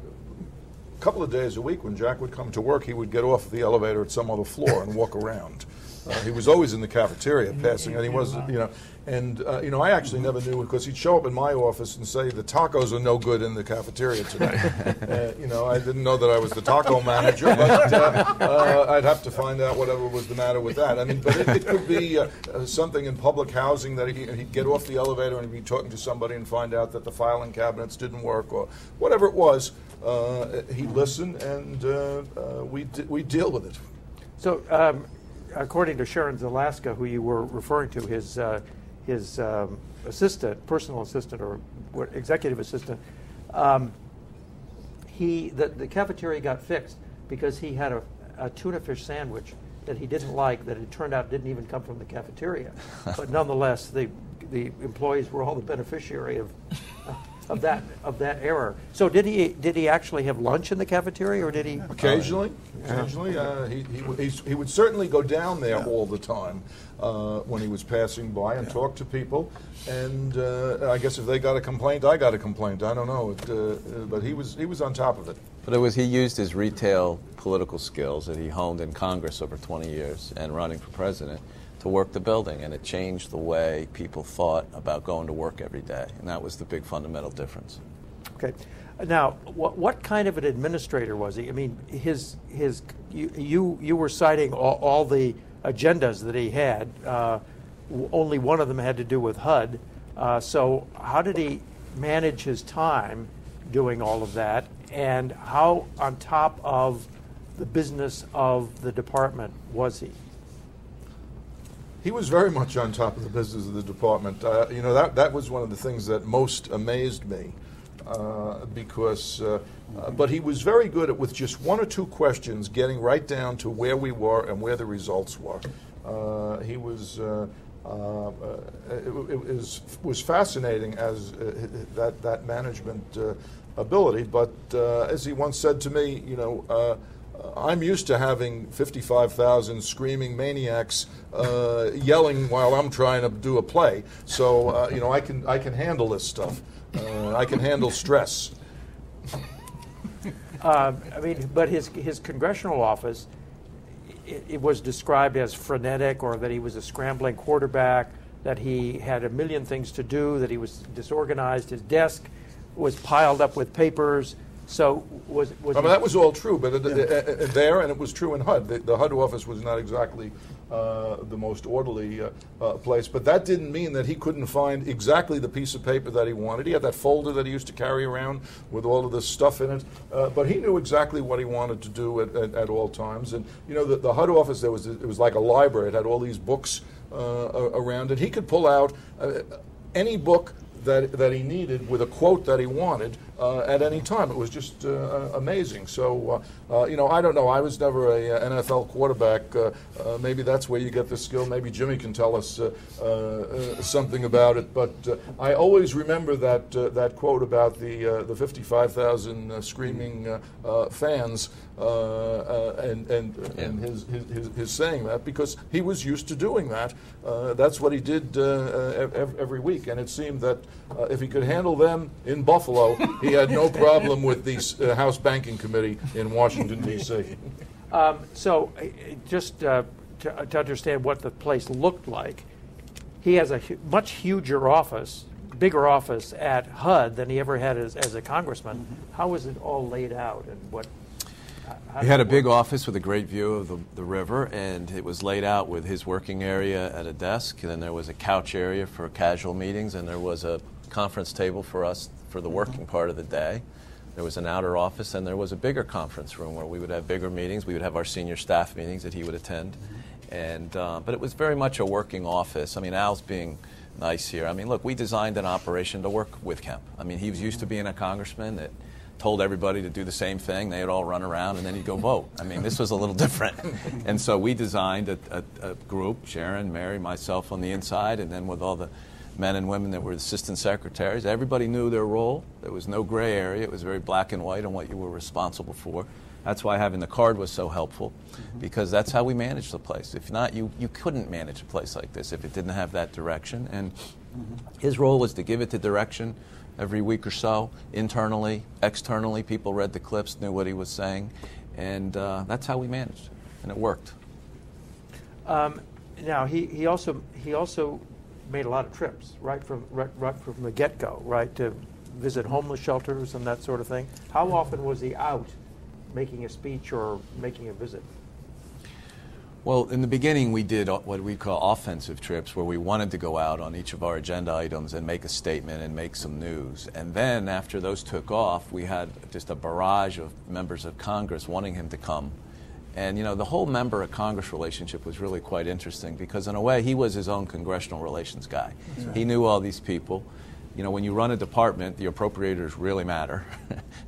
couple of days a week when Jack would come to work, he would get off the elevator at some other floor and walk around. He was always in the cafeteria passing, and he was, I actually never knew, because he'd show up in my office and say, the tacos are no good in the cafeteria today. I didn't know that I was the taco manager, but I'd have to find out whatever was the matter with that. I mean, but it could be something in public housing that he'd get off the elevator and he'd be talking to somebody and find out that the filing cabinets didn't work or whatever it was. He'd listen, and we'd deal with it. So, according to Sharon Zalaska, who you were referring to, his assistant, personal assistant, or executive assistant, the cafeteria got fixed because he had a tuna fish sandwich that he didn't like that it turned out didn't even come from the cafeteria. But nonetheless, the employees were all the beneficiary of that error. So did he actually have lunch in the cafeteria, or did he? Occasionally. He would certainly go down there all the time when he was passing by and talk to people. And I guess if they got a complaint, I got a complaint. I don't know, but he was on top of it. But he used his retail political skills that he honed in Congress over 20 years and running for president to work the building, and it changed the way people thought about going to work every day, and that was the big fundamental difference. Okay. Now, what kind of an administrator was he? I mean, you were citing all the agendas that he had. Only one of them had to do with HUD. So how did he manage his time doing all of that, and how on top of the business of the department was he? He was very much on top of the business of the department. That was one of the things that most amazed me, because but he was very good at, with just one or two questions, getting right down to where we were and where the results were. He was it was fascinating as that management ability. But as he once said to me, I'm used to having 55,000 screaming maniacs yelling while I'm trying to do a play. So I can handle this stuff. I can handle stress. But his congressional office, it was described as frenetic, or that he was a scrambling quarterback, that he had a million things to do, that he was disorganized. His desk was piled up with papers. So that was all true, but there, and it was true in HUD. The HUD office was not exactly the most orderly place, but that didn't mean that he couldn't find exactly the piece of paper that he wanted. He had that folder that he used to carry around with all of this stuff in it, but he knew exactly what he wanted to do at all times. And the HUD office, it was like a library. It had all these books around it. He could pull out any book that he needed with a quote that he wanted at any time. It was just amazing. So, I don't know. I was never a NFL quarterback. Maybe that's where you get the skill. Maybe Jimmy can tell us something about it. But I always remember that quote about the 55,000 screaming fans and his saying that, because he was used to doing that. That's what he did every week, and it seemed that if he could handle them in Buffalo, he had no problem with the House Banking Committee in Washington, D.C. So just to understand what the place looked like, he has a much huger office, bigger office at HUD than he ever had as a congressman. Mm-hmm. How was it all laid out, and what? He had a big office with a great view of the river, and it was laid out with his working area at a desk, and then there was a couch area for casual meetings, and there was a conference table for us for the working part of the day. There was an outer office, and there was a bigger conference room where we would have bigger meetings. We would have our senior staff meetings that he would attend. And but it was very much a working office. I mean, Al's being nice here. I mean, look, we designed an operation to work with Kemp. I mean, he was used to being a congressman that told everybody to do the same thing. They'd all run around, and then he'd go vote. I mean, this was a little different. And so we designed a group, Sharon, Mary, myself on the inside, and then with all the men and women that were assistant secretaries. Everybody knew their role. There was no gray area. It was very black and white on what you were responsible for. That's why having the card was so helpful, because that's how we managed the place. If not, you couldn't manage a place like this if it didn't have that direction. And his role was to give it the direction every week or so, internally, externally. People read the clips, knew what he was saying, and that's how we managed, and it worked. Now he also made a lot of trips right from the get-go, right, to visit homeless shelters and that sort of thing. How often was he out making a speech or making a visit? Well, in the beginning, we did what we call offensive trips, where we wanted to go out on each of our agenda items and make a statement and make some news. And then after those took off, we had just a barrage of members of Congress wanting him to come. And, the whole member of Congress relationship was really quite interesting, because in a way, he was his own congressional relations guy. Right. He knew all these people. you know, when you run a department, the appropriators really matter,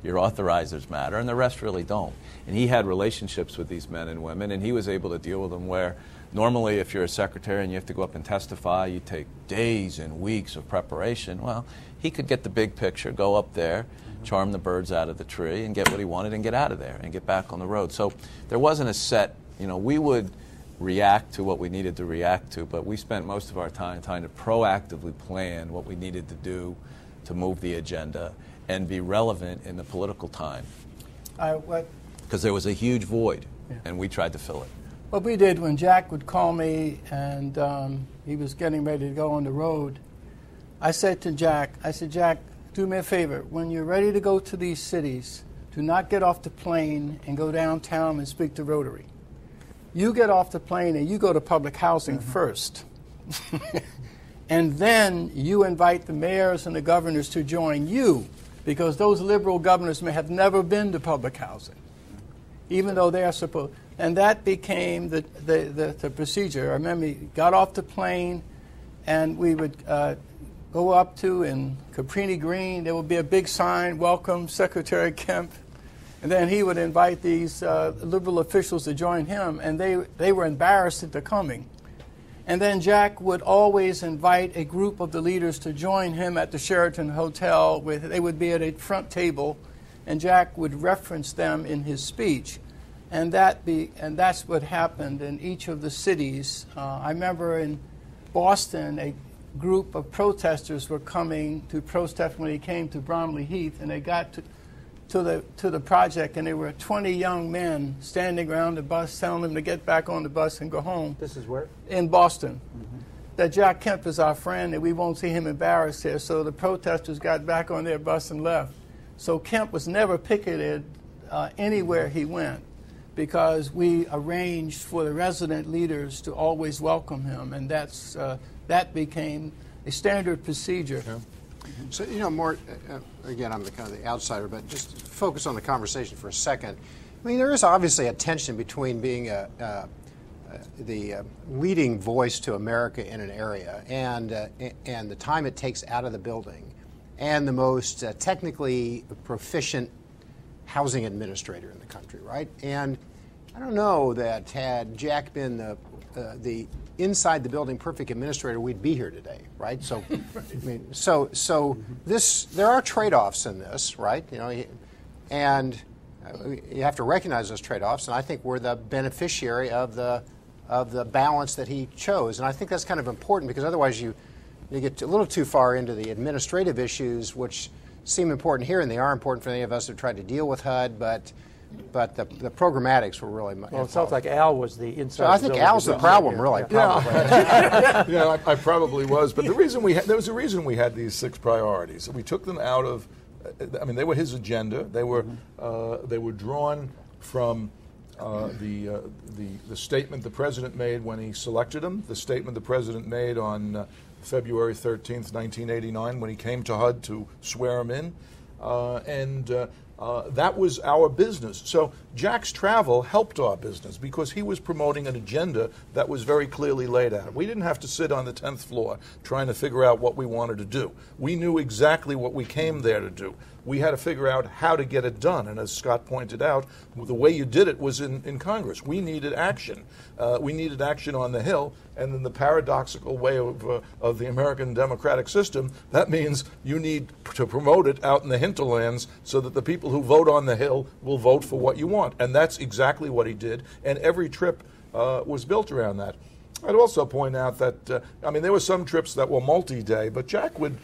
your authorizers matter, and the rest really don't. And he had relationships with these men and women, and he was able to deal with them where normally if you're a secretary and you have to go up and testify, you take days and weeks of preparation. Well, he could get the big picture, go up there, charm the birds out of the tree, and get what he wanted and get out of there and get back on the road. So there wasn't a set, you know, we would react to what we needed to react to, but we spent most of our time trying to proactively plan what we needed to do to move the agenda and be relevant in the political time. Because there was a huge void, and we tried to fill it. What we did when Jack would call me and he was getting ready to go on the road, I said to Jack, Jack, do me a favor. When you're ready to go to these cities, do not get off the plane and go downtown and speak to Rotary. You get off the plane and you go to public housing first. And then you invite the mayors and the governors to join you, because those liberal governors may have never been to public housing, even though they are supposed. And that became the procedure. I remember he got off the plane and we would go up to in Cabrini Green. There would be a big sign, welcome Secretary Kemp. And then he would invite these liberal officials to join him, and they were embarrassed at the coming. And then Jack would always invite a group of the leaders to join him at the Sheraton Hotel. They would be at a front table, and Jack would reference them in his speech. And that's what happened in each of the cities. I remember in Boston, a group of protesters were coming to protest when he came to Bromley Heath, and they got to the project, and there were 20 young men standing around the bus telling them to get back on the bus and go home. This is where? In Boston. Mm-hmm. That Jack Kemp is our friend and we won't see him embarrassed here. So the protesters got back on their bus and left. So Kemp was never picketed anywhere he went, because we arranged for the resident leaders to always welcome him, and that became a standard procedure. Yeah. So, you know, Mort, again, I'm kind of the outsider, but just focus on the conversation for a second. I mean, there is obviously a tension between being the leading voice to America in an area and the time it takes out of the building, and the most technically proficient housing administrator in the country, right? And I don't know that had Jack been the inside the building perfect administrator, we'd be here today, right? So, I mean, so this, there are trade-offs in this, right? You know, and you have to recognize those trade-offs, and I think we're the beneficiary of the balance that he chose, and I think that's kind of important, because otherwise you get a little too far into the administrative issues, which seem important here, and they are important for any of us who tried to deal with HUD, but the programmatics were really much. Well, it sounds like Al was the inside. So I think Al's the problem, really. Probably. Yeah, I probably was. But the reason there was a reason we had these 6 priorities. We took them out of. I mean, they were his agenda. They were drawn from the statement the president made when he selected him. The statement the president made on February 13th, 1989, when he came to HUD to swear him in, that was our business. So Jack's travel helped our business because he was promoting an agenda that was very clearly laid out. We didn't have to sit on the 10th floor trying to figure out what we wanted to do. We knew exactly what we came there to do. We had to figure out how to get it done. And as Scott pointed out, the way you did it was in Congress. We needed action. We needed action on the Hill. And in the paradoxical way of the American democratic system, that means you need to promote it out in the hinterlands so that the people who vote on the Hill will vote for what you want. And that's exactly what he did. And every trip was built around that. I'd also point out that, I mean, there were some trips that were multi-day, but Jack would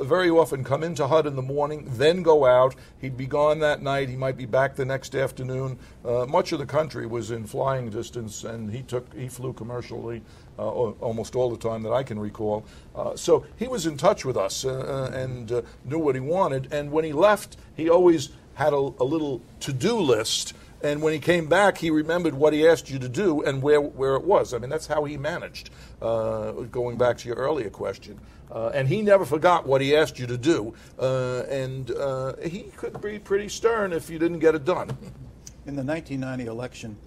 very often come into HUD in the morning, then go out. He'd be gone that night. He might be back the next afternoon. Much of the country was in flying distance, and he flew commercially almost all the time that I can recall. So he was in touch with us and knew what he wanted. And when he left, he always had a little to-do list. And when he came back, he remembered what he asked you to do and where it was. I mean, that's how he managed, going back to your earlier question. And he never forgot what he asked you to do. And he could be pretty stern if you didn't get it done. In the 1990 election,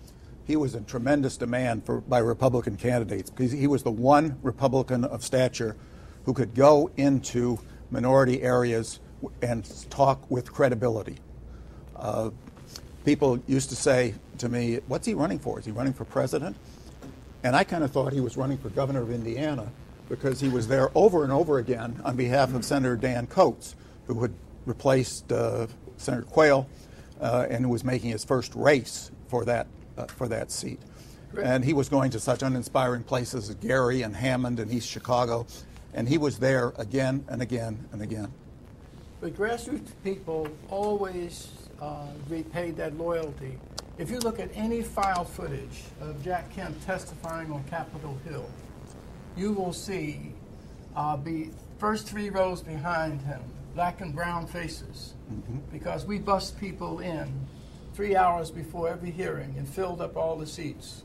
he was in tremendous demand by Republican candidates because he was the one Republican of stature who could go into minority areas and talk with credibility. People used to say to me, what's he running for? Is he running for president? And I kind of thought he was running for governor of Indiana because he was there over and over again on behalf of Senator Dan Coates, who had replaced Senator Quayle and who was making his first race for that seat. And he was going to such uninspiring places as Gary and Hammond and East Chicago, and he was there again and again and again. But grassroots people always repaid that loyalty. If you look at any file footage of Jack Kemp testifying on Capitol Hill, you will see the first 3 rows behind him, black and brown faces, because we bussed people in 3 hours before every hearing and filled up all the seats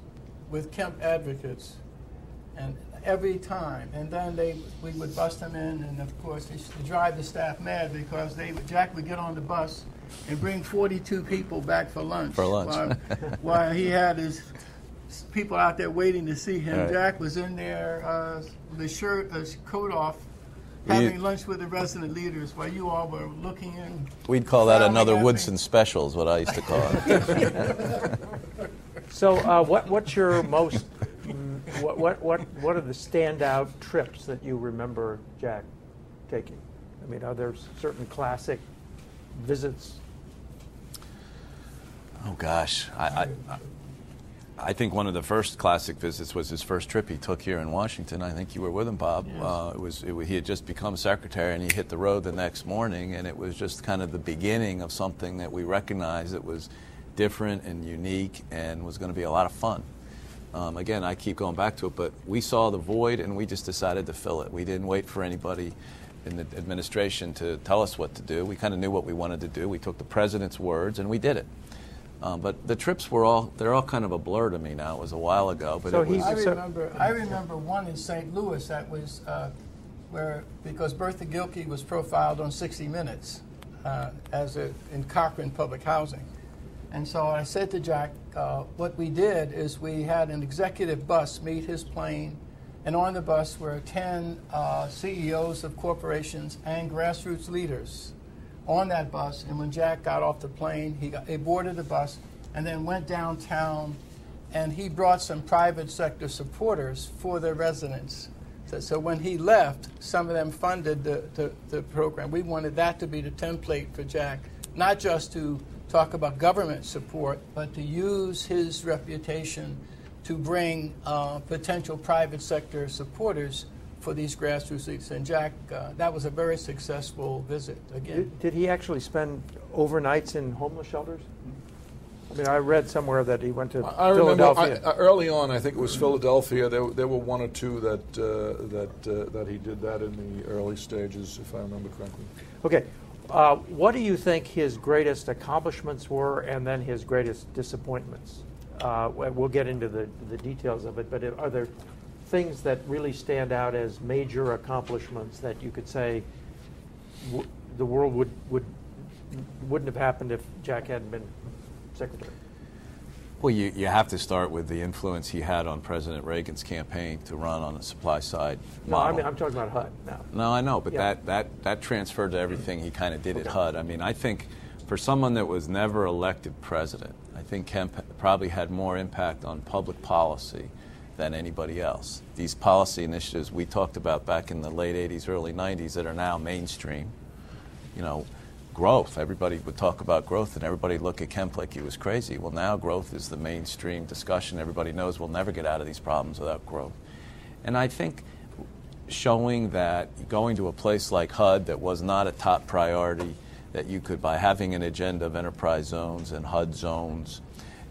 with Kemp advocates, and every time. And then we would bust them in, and of course it used to drive the staff mad because Jack would get on the bus and bring 42 people back for lunch. While he had his people out there waiting to see him. Right. Jack was in there with his coat off, having lunch with the resident leaders while you all were looking in. We'd call that another Woodson special, is what I used to call it. So, what's your most what are the standout trips that you remember Jack taking? I mean, are there certain classic visits? Oh gosh, I think one of the first classic visits was his first trip he took here in Washington. I think you were with him, Bob. Yes. He had just become secretary, and he hit the road the next morning, and it was just kind of the beginning of something that we recognized that was different and unique and was going to be a lot of fun. Again, I keep going back to it, but we saw the void, and we just decided to fill it. We didn't wait for anybody in the administration to tell us what to do. We kind of knew what we wanted to do. We took the president's words, and we did it. But the trips they're all kind of a blur to me now. It was a while ago. But so I remember one in St. Louis that was because Bertha Gilkey was profiled on 60 Minutes in Cochran Public Housing. And so I said to Jack, what we did is we had an executive bus meet his plane, and on the bus were 10 CEOs of corporations and grassroots leaders on that bus. And when Jack got off the plane, he boarded the bus and then went downtown, and he brought some private sector supporters for their residents. So when he left, some of them funded the program. We wanted that to be the template for Jack, not just to talk about government support, but to use his reputation to bring potential private sector supporters for these grassroots leaders. And Jack, that was a very successful visit again. Did he actually spend overnights in homeless shelters? I mean, I read somewhere that he went to Philadelphia. Early on, I think it was Philadelphia. There were 1 or 2 that he did that in the early stages, if I remember correctly. Okay. What do you think his greatest accomplishments were, and then his greatest disappointments? We'll get into the details of it, but are there things that really stand out as major accomplishments that you could say the world wouldn't have happened if Jack hadn't been secretary? Well, you have to start with the influence he had on President Reagan's campaign to run on a supply side model. I mean, I'm talking about HUD now. No, I know, but that transferred to everything he kind of did at HUD. I mean, I think for someone that was never elected president, I think Kemp probably had more impact on public policy than anybody else. These policy initiatives we talked about back in the late 80s, early 90s that are now mainstream, growth. Everybody would talk about growth, and everybody look at Kemp like he was crazy. Well, now growth is the mainstream discussion. Everybody knows we'll never get out of these problems without growth. And I think showing that going to a place like HUD that was not a top priority, that you could, by having an agenda of enterprise zones and HUD zones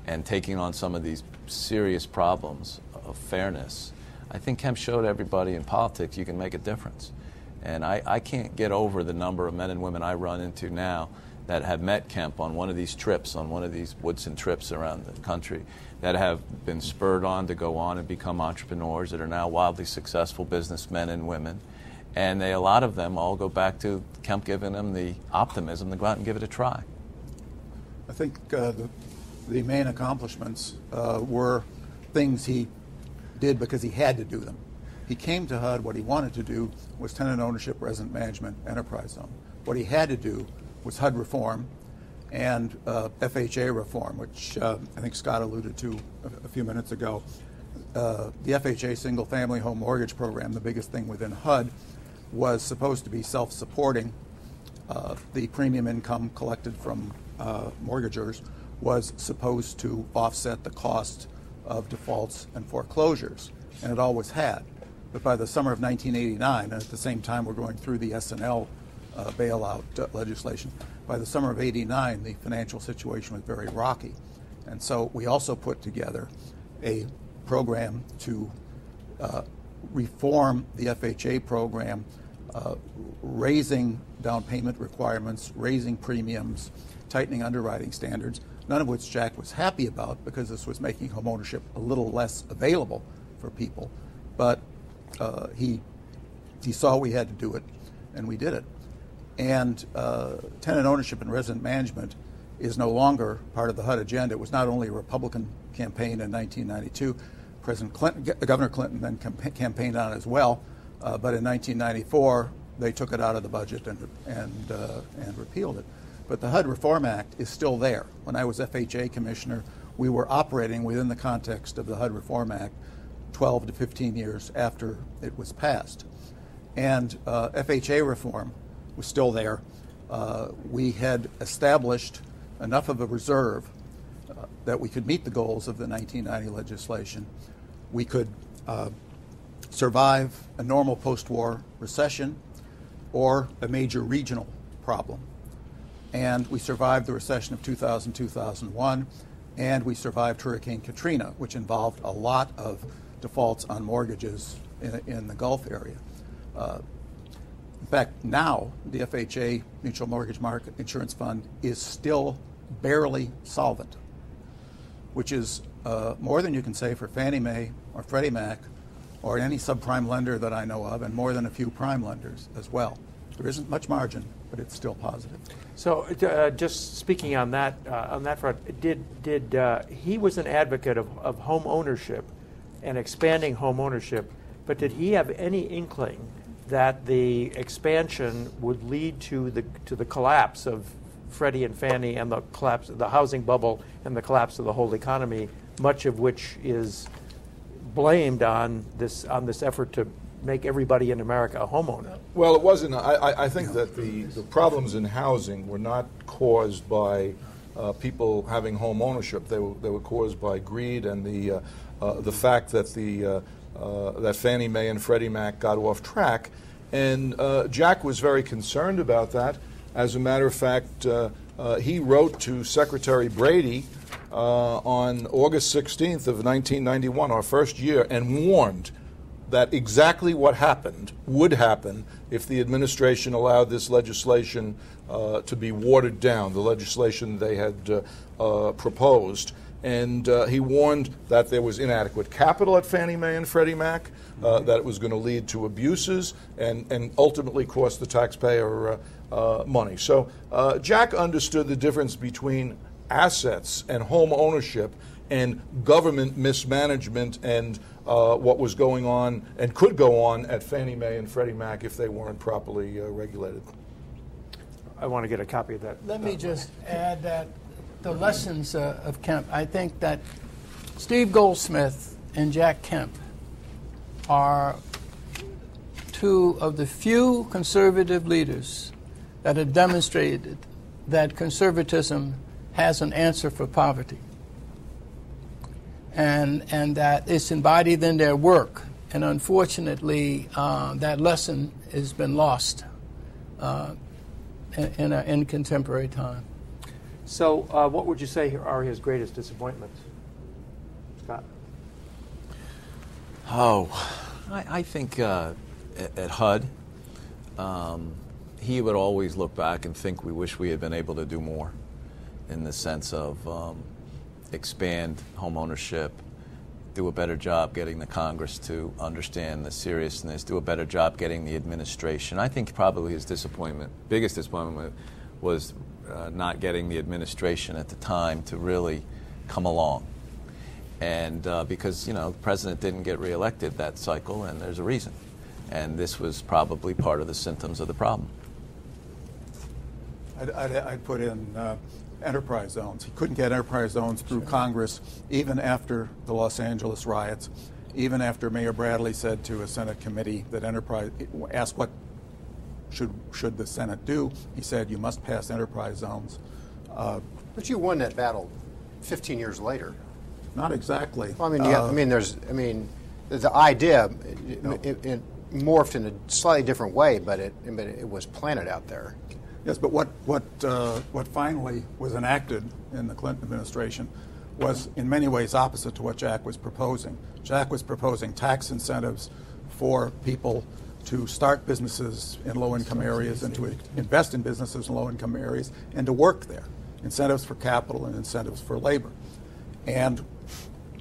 and taking on some of these serious problems of fairness, I think Kemp showed everybody in politics you can make a difference. And I can't get over the number of men and women I run into now that have met Kemp on one of these trips, on one of these Woodson trips around the country, that have been spurred on to go on and become entrepreneurs, that are now wildly successful businessmen and women. And a lot of them all go back to Kemp giving them the optimism to go out and give it a try. I think the main accomplishments were things he did because he had to do them. he came to HUD, what he wanted to do was tenant ownership, resident management, enterprise zone. What he had to do was HUD reform and FHA reform, which I think Scott alluded to a few minutes ago. The FHA single-family home mortgage program, the biggest thing within HUD, was supposed to be self-supporting. The premium income collected from mortgagors was supposed to offset the cost of defaults and foreclosures, and it always had. But by the summer of 1989, and at the same time we're going through the S&L bailout legislation, by the summer of '89, the financial situation was very rocky. And so we also put together a program to reform the FHA program, raising down payment requirements, raising premiums, tightening underwriting standards, none of which Jack was happy about because this was making homeownership a little less available for people. But he saw we had to do it, and we did it. And tenant ownership and resident management is no longer part of the HUD agenda. It was not only a Republican campaign in 1992, Governor Clinton then campaigned on it as well, but in 1994 they took it out of the budget and repealed it. But the HUD Reform Act is still there. When I was FHA commissioner, we were operating within the context of the HUD Reform Act 12 to 15 years after it was passed. And FHA reform was still there. We had established enough of a reserve that we could meet the goals of the 1990 legislation. We could survive a normal post-war recession or a major regional problem. And we survived the recession of 2000-2001, and we survived Hurricane Katrina, which involved a lot of defaults on mortgages in the Gulf area. In fact, now the FHA Mutual Mortgage Market Insurance Fund is still barely solvent, which is more than you can say for Fannie Mae or Freddie Mac or any subprime lender that I know of, and more than a few prime lenders as well. There isn't much margin, but it's still positive. So, just speaking on that front, did he was an advocate of home ownership and expanding home ownership, but did he have any inkling that the expansion would lead to the collapse of Freddie and Fannie and the collapse of the housing bubble and the collapse of the whole economy, much of which is blamed on this effort to make everybody in America a homeowner? Well, it wasn't. I think that the problems in housing were not caused by people having home ownership. They were caused by greed and the fact that that Fannie Mae and Freddie Mac got off track. And Jack was very concerned about that. As a matter of fact, he wrote to Secretary Brady on August 16th of 1991, our first year, and warned that exactly what happened would happen if the administration allowed this legislation to be watered down, the legislation they had proposed. And he warned that there was inadequate capital at Fannie Mae and Freddie Mac, that it was going to lead to abuses and ultimately cost the taxpayer money. So Jack understood the difference between assets and home ownership and government mismanagement and what was going on and could go on at Fannie Mae and Freddie Mac if they weren't properly regulated. I want to get a copy of that. Let me just add that the lessons of Kemp, I think that Steve Goldsmith and Jack Kemp are two of the few conservative leaders that have demonstrated that conservatism has an answer for poverty, and that it's embodied in their work. And unfortunately, that lesson has been lost in contemporary time. So what would you say are his greatest disappointments, Scott? I think at HUD, he would always look back and think we wish we had been able to do more in the sense of expand home ownership, do a better job getting the Congress to understand the seriousness, do a better job getting the administration. I think probably his biggest disappointment was not getting the administration at the time to really come along. And because, the president didn't get reelected that cycle, and there's a reason. And this was probably part of the symptoms of the problem. I'd put in enterprise zones. He couldn't get enterprise zones through Congress, even after the Los Angeles riots, even after Mayor Bradley said to a Senate committee that asked what should the Senate do. He said, you must pass enterprise zones. But you won that battle 15 years later. Not exactly. Well, the idea it morphed in a slightly different way, but it was planted out there. Yes, but what finally was enacted in the Clinton administration was in many ways opposite to what Jack was proposing. Jack was proposing tax incentives for people to start businesses in low-income areas and to invest in businesses in low-income areas and to work there. Incentives for capital and incentives for labor. And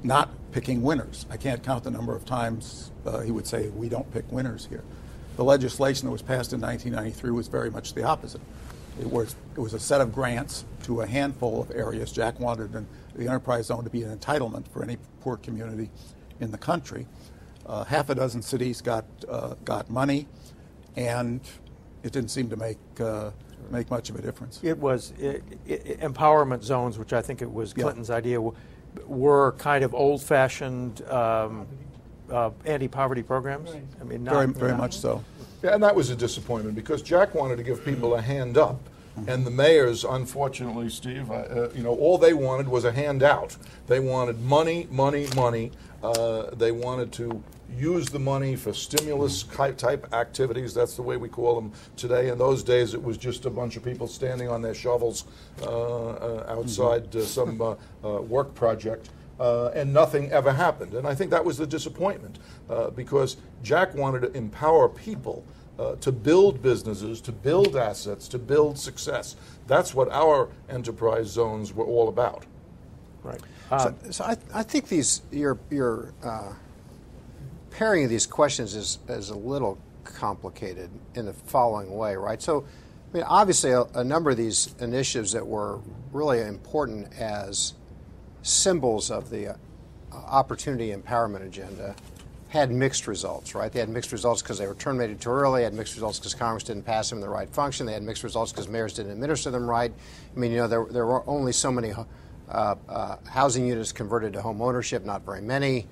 not picking winners. I can't count the number of times he would say, we don't pick winners here. The legislation that was passed in 1993 was very much the opposite. It was a set of grants to a handful of areas. Jack wanted the enterprise zone to be an entitlement for any poor community in the country. Half a dozen cities got money, and it didn't seem to make much of a difference. It was empowerment zones, which I think it was Clinton's idea, were kind of old-fashioned anti-poverty programs. I mean, very much so. Yeah, and that was a disappointment because Jack wanted to give people a hand up. And the mayors, unfortunately, Steve, all they wanted was a handout. They wanted money, money, money. They wanted to use the money for stimulus type activities. That's the way we call them today. In those days, it was just a bunch of people standing on their shovels outside some work project. And nothing ever happened. And I think that was the disappointment because Jack wanted to empower people to build businesses, to build assets, to build success. That's what our enterprise zones were all about. Right. So I think your pairing of these questions is a little complicated in the following way, right? So, I mean, obviously, a number of these initiatives that were really important as symbols of the opportunity empowerment agenda had mixed results, right? They had mixed results because they were terminated too early. They had mixed results because Congress didn't pass them in the right function. They had mixed results because mayors didn't administer them right. I mean, there were only so many housing units converted to home ownership, not very many.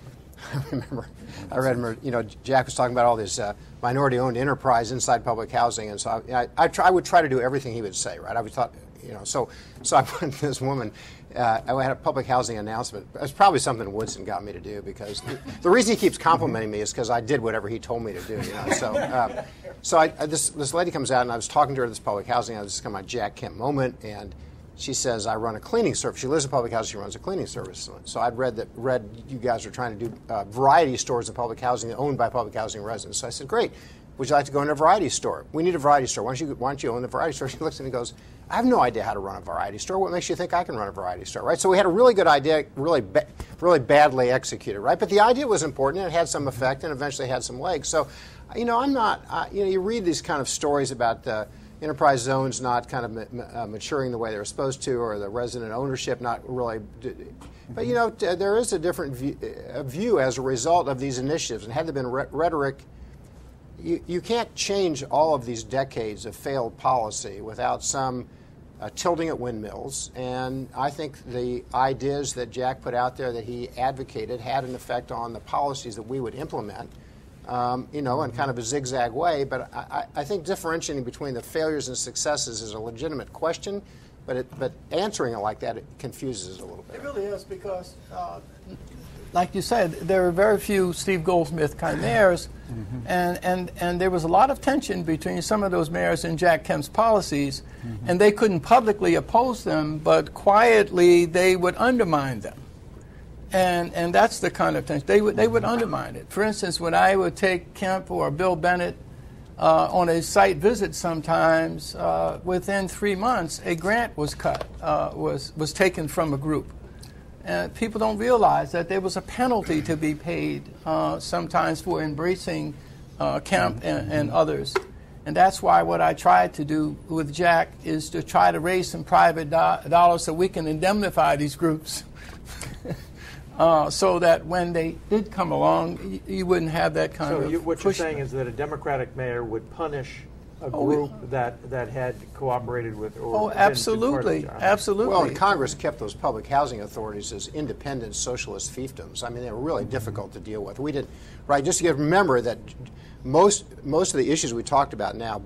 I read, Jack was talking about all this minority-owned enterprise inside public housing, and so I would try to do everything he would say, right? I would thought, so I put this woman. I had a public housing announcement. It's probably something Woodson got me to do because the reason he keeps complimenting me is because I did whatever he told me to do. So this lady comes out and I was talking to her at this public housing. I was just kind of my Jack Kemp moment, and she says, I run a cleaning service. She lives in public housing. She runs a cleaning service. So I'd read you guys are trying to do variety stores in public housing owned by public housing residents. So I said, great. Would you like to go in a variety store? We need a variety store. Why don't you own the variety store? She looks at me and goes, I have no idea how to run a variety store. What makes you think I can run a variety store, right? So we had a really good idea, really badly executed, right? But the idea was important, and it had some effect, and eventually had some legs. So, I'm not, you read these kind of stories about the enterprise zones not kind of maturing the way they were supposed to, or the resident ownership not really. But, there is a different view as a result of these initiatives. And had there been rhetoric, you can't change all of these decades of failed policy without some tilting at windmills. And I think the ideas that Jack put out there that he advocated had an effect on the policies that we would implement, in kind of a zigzag way. But I think differentiating between the failures and successes is a legitimate question. But answering it like that, it confuses it a little bit. It really is because, like you said, there are very few Steve Goldsmith kind of mayors, and there was a lot of tension between some of those mayors and Jack Kemp's policies, and they couldn't publicly oppose them, but quietly they would undermine them. And that's the kind of tension. They would undermine it. For instance, when I would take Kemp or Bill Bennett on a site visit sometimes, within 3 months, a grant was cut, was taken from a group. And people don't realize that there was a penalty to be paid sometimes for embracing Kemp and others. And that's why what I tried to do with Jack is to try to raise some private dollars so we can indemnify these groups. so that when they did come along, you wouldn't have that kind of what you're pushback. saying is that a Democratic mayor would punish a group that had cooperated with or Oh, been part of absolutely, the job. absolutely. Well, and Congress kept those public housing authorities as independent socialist fiefdoms. I mean, they were really difficult to deal with. We did, right, just to remember that most of the issues we talked about now,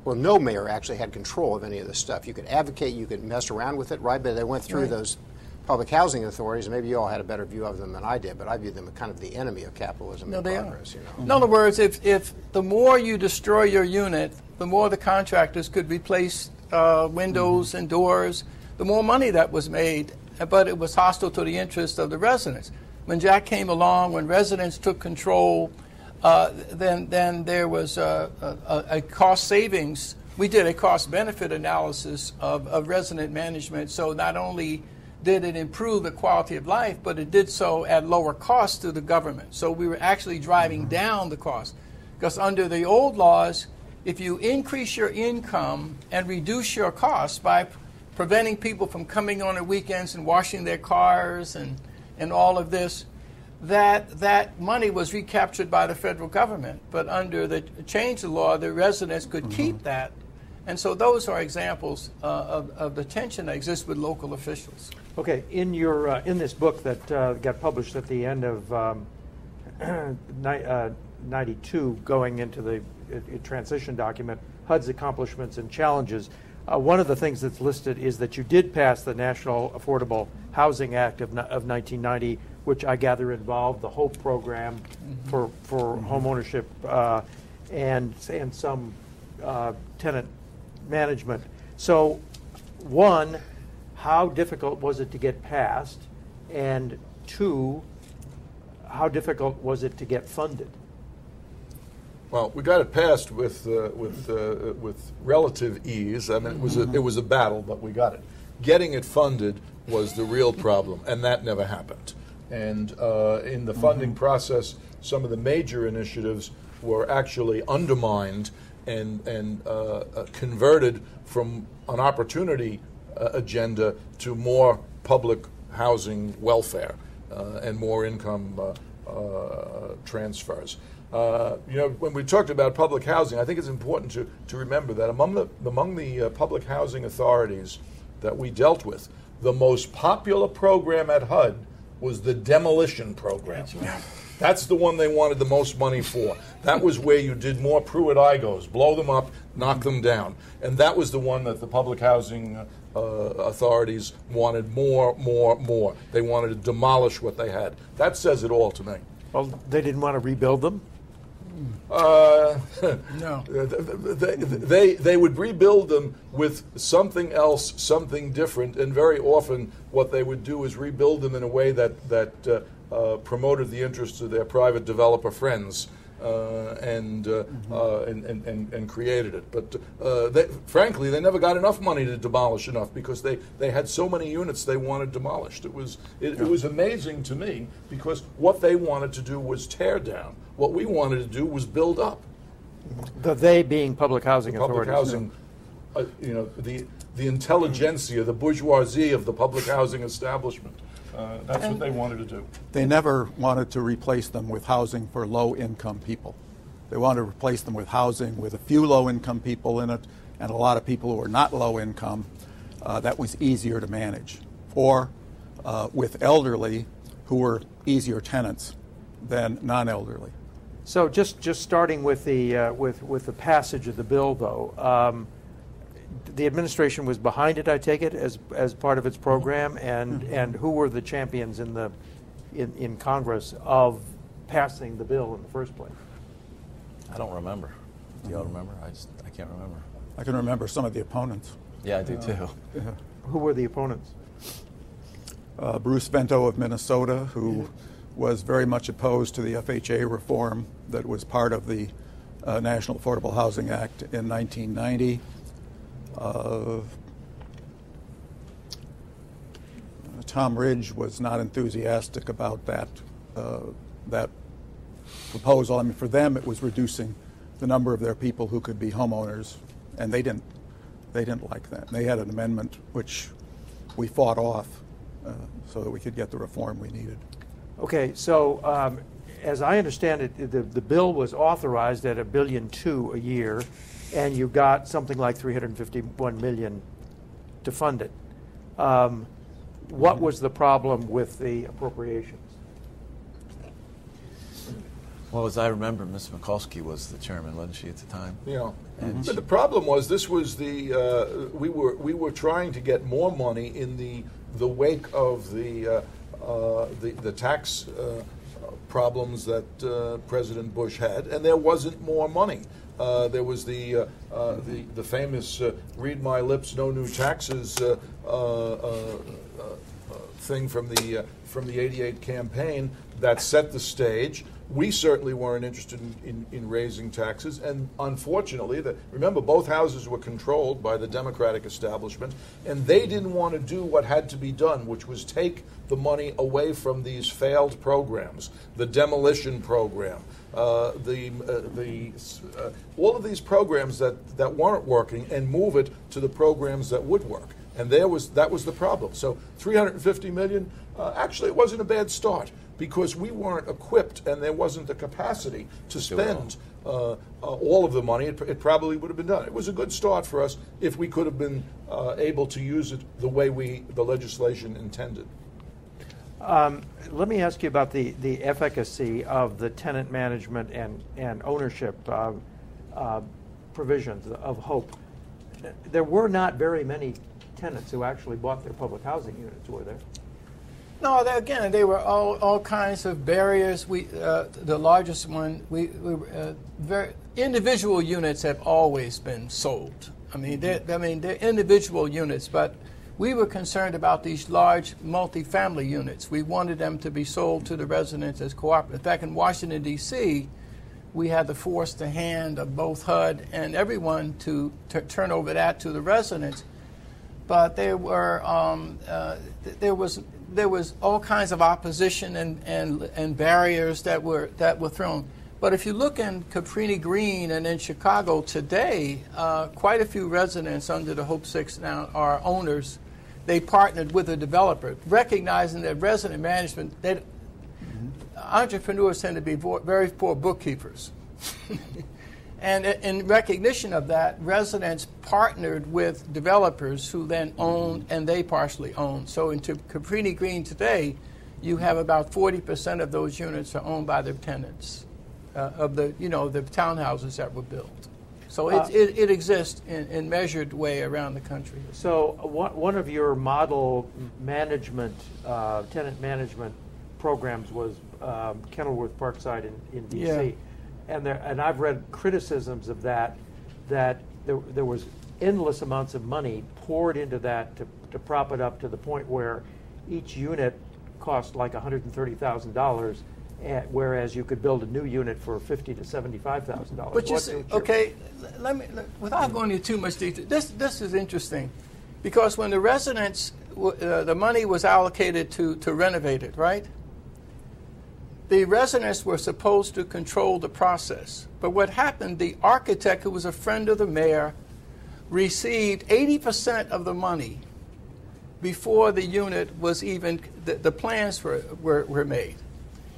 well, no mayor actually had control of any of this stuff. You could advocate, you could mess around with it, right, but they went through those public housing authorities, and maybe you all had a better view of them than I did, but I viewed them as kind of the enemy of capitalism and progress. You know? In other words, if the more you destroy your unit, the more the contractors could replace windows and doors, the more money that was made, but it was hostile to the interests of the residents. When Jack came along, when residents took control, then there was a cost savings. We did a cost-benefit analysis of resident management, so not only did it improve the quality of life, but it did so at lower cost to the government. So we were actually driving down the cost. Because under the old laws, if you increase your income and reduce your costs by preventing people from coming on the weekends and washing their cars and all of this, that money was recaptured by the federal government. But under the change of law, the residents could keep that. And so those are examples of the tension that exists with local officials. Okay, in your in this book that got published at the end of 92, going into the transition document, HUD's accomplishments and challenges, one of the things that's listed is that you did pass the National Affordable Housing Act of 1990, which I gather involved the HOPE program for home ownership and some tenant management. So, one, how difficult was it to get passed? And two, how difficult was it to get funded? Well, we got it passed with relative ease. I mean, it was a battle, but we got it. Getting it funded was the real problem, and that never happened. And in the funding process, some of the major initiatives were actually undermined and converted from an opportunity agenda to more public housing welfare and more income transfers. When we talked about public housing, I think it's important to remember that among the public housing authorities that we dealt with, the most popular program at HUD was the demolition program. That's right. That's the one they wanted the most money for. That was where you did more Pruitt-Igos, blow them up, knock them down. And that was the one that the public housing authorities wanted more. They wanted to demolish what they had. That says it all to me. Well, they didn't want to rebuild them? No. They would rebuild them with something else, something different, and very often what they would do is rebuild them in a way that promoted the interests of their private developer friends and created it. But frankly, they never got enough money to demolish enough because they had so many units they wanted demolished. It was amazing to me because what they wanted to do was tear down. What we wanted to do was build up. They being public housing authorities. Public housing, the intelligentsia, the bourgeoisie of the public housing establishment. That's what they wanted to do. They never wanted to replace them with housing for low-income people. They wanted to replace them with housing with a few low-income people in it and a lot of people who are not low-income. That was easier to manage. Or with elderly who were easier tenants than non-elderly. So just starting with the with the passage of the bill, though, the administration was behind it, I take it, as part of its program, and who were the champions in Congress of passing the bill in the first place? I don't remember. Do y'all remember? I can't remember. I can remember some of the opponents. Yeah, I do too. Who were the opponents? Bruce Vento of Minnesota, who was very much opposed to the FHA reform that was part of the National Affordable Housing Act in 1990. Tom Ridge was not enthusiastic about that proposal. I mean, for them, it was reducing the number of their people who could be homeowners, and they didn't like that. They had an amendment which we fought off so that we could get the reform we needed. Okay, so as I understand it, the bill was authorized at $1.2 billion a year, and you got something like $351 million to fund it. What was the problem with the appropriations? Well, as I remember, Ms. Mikulski was the chairman, wasn't she, at the time? Yeah. And But the problem was this was the we were trying to get more money in the wake of the tax problems that President Bush had, and there wasn't more money. There was the famous "Read My Lips, No New Taxes" thing from the '88 campaign that set the stage. We certainly weren't interested in raising taxes, and unfortunately, remember, both houses were controlled by the Democratic establishment, and they didn't want to do what had to be done, which was take the money away from these failed programs, the demolition program, all of these programs that weren't working, and move it to the programs that would work. And that was the problem. So $350 million, actually, it wasn't a bad start, because we weren't equipped and there wasn't the capacity to spend all of the money. It probably would have been done. It was a good start for us if we could have been able to use it the way the legislation intended. Let me ask you about the efficacy of the tenant management and ownership provisions of HOPE. There were not very many tenants who actually bought their public housing units, were there? No, again, they were all kinds of barriers. The largest one, individual units have always been sold. They're individual units, but we were concerned about these large multifamily units. We wanted them to be sold to the residents as cooperative. In fact, in Washington, D.C., we had to force the hand of both HUD and everyone to turn over that to the residents. But there was all kinds of opposition and barriers that were thrown. But if you look in Cabrini Green and in Chicago today, quite a few residents under the Hope 6 now are owners. They partnered with a developer, recognizing that resident management, entrepreneurs tend to be very poor bookkeepers. And in recognition of that, residents partnered with developers who then owned, and they partially owned. So in Cabrini Green today, you have about 40% of those units are owned by their tenants of the townhouses that were built. So it exists in measured way around the country. So one of your model management, tenant management programs was Kenilworth Parkside in D.C. Yeah. And I've read criticisms of that there was endless amounts of money poured into that to prop it up to the point where each unit cost like $130,000, whereas you could build a new unit for $50,000 to $75,000. But you see, okay, without going into too much detail, this is interesting, because when the residents, the money was allocated to renovate it, right? The residents were supposed to control the process. But what happened, the architect, who was a friend of the mayor, received 80% of the money before the unit was even, the plans were made.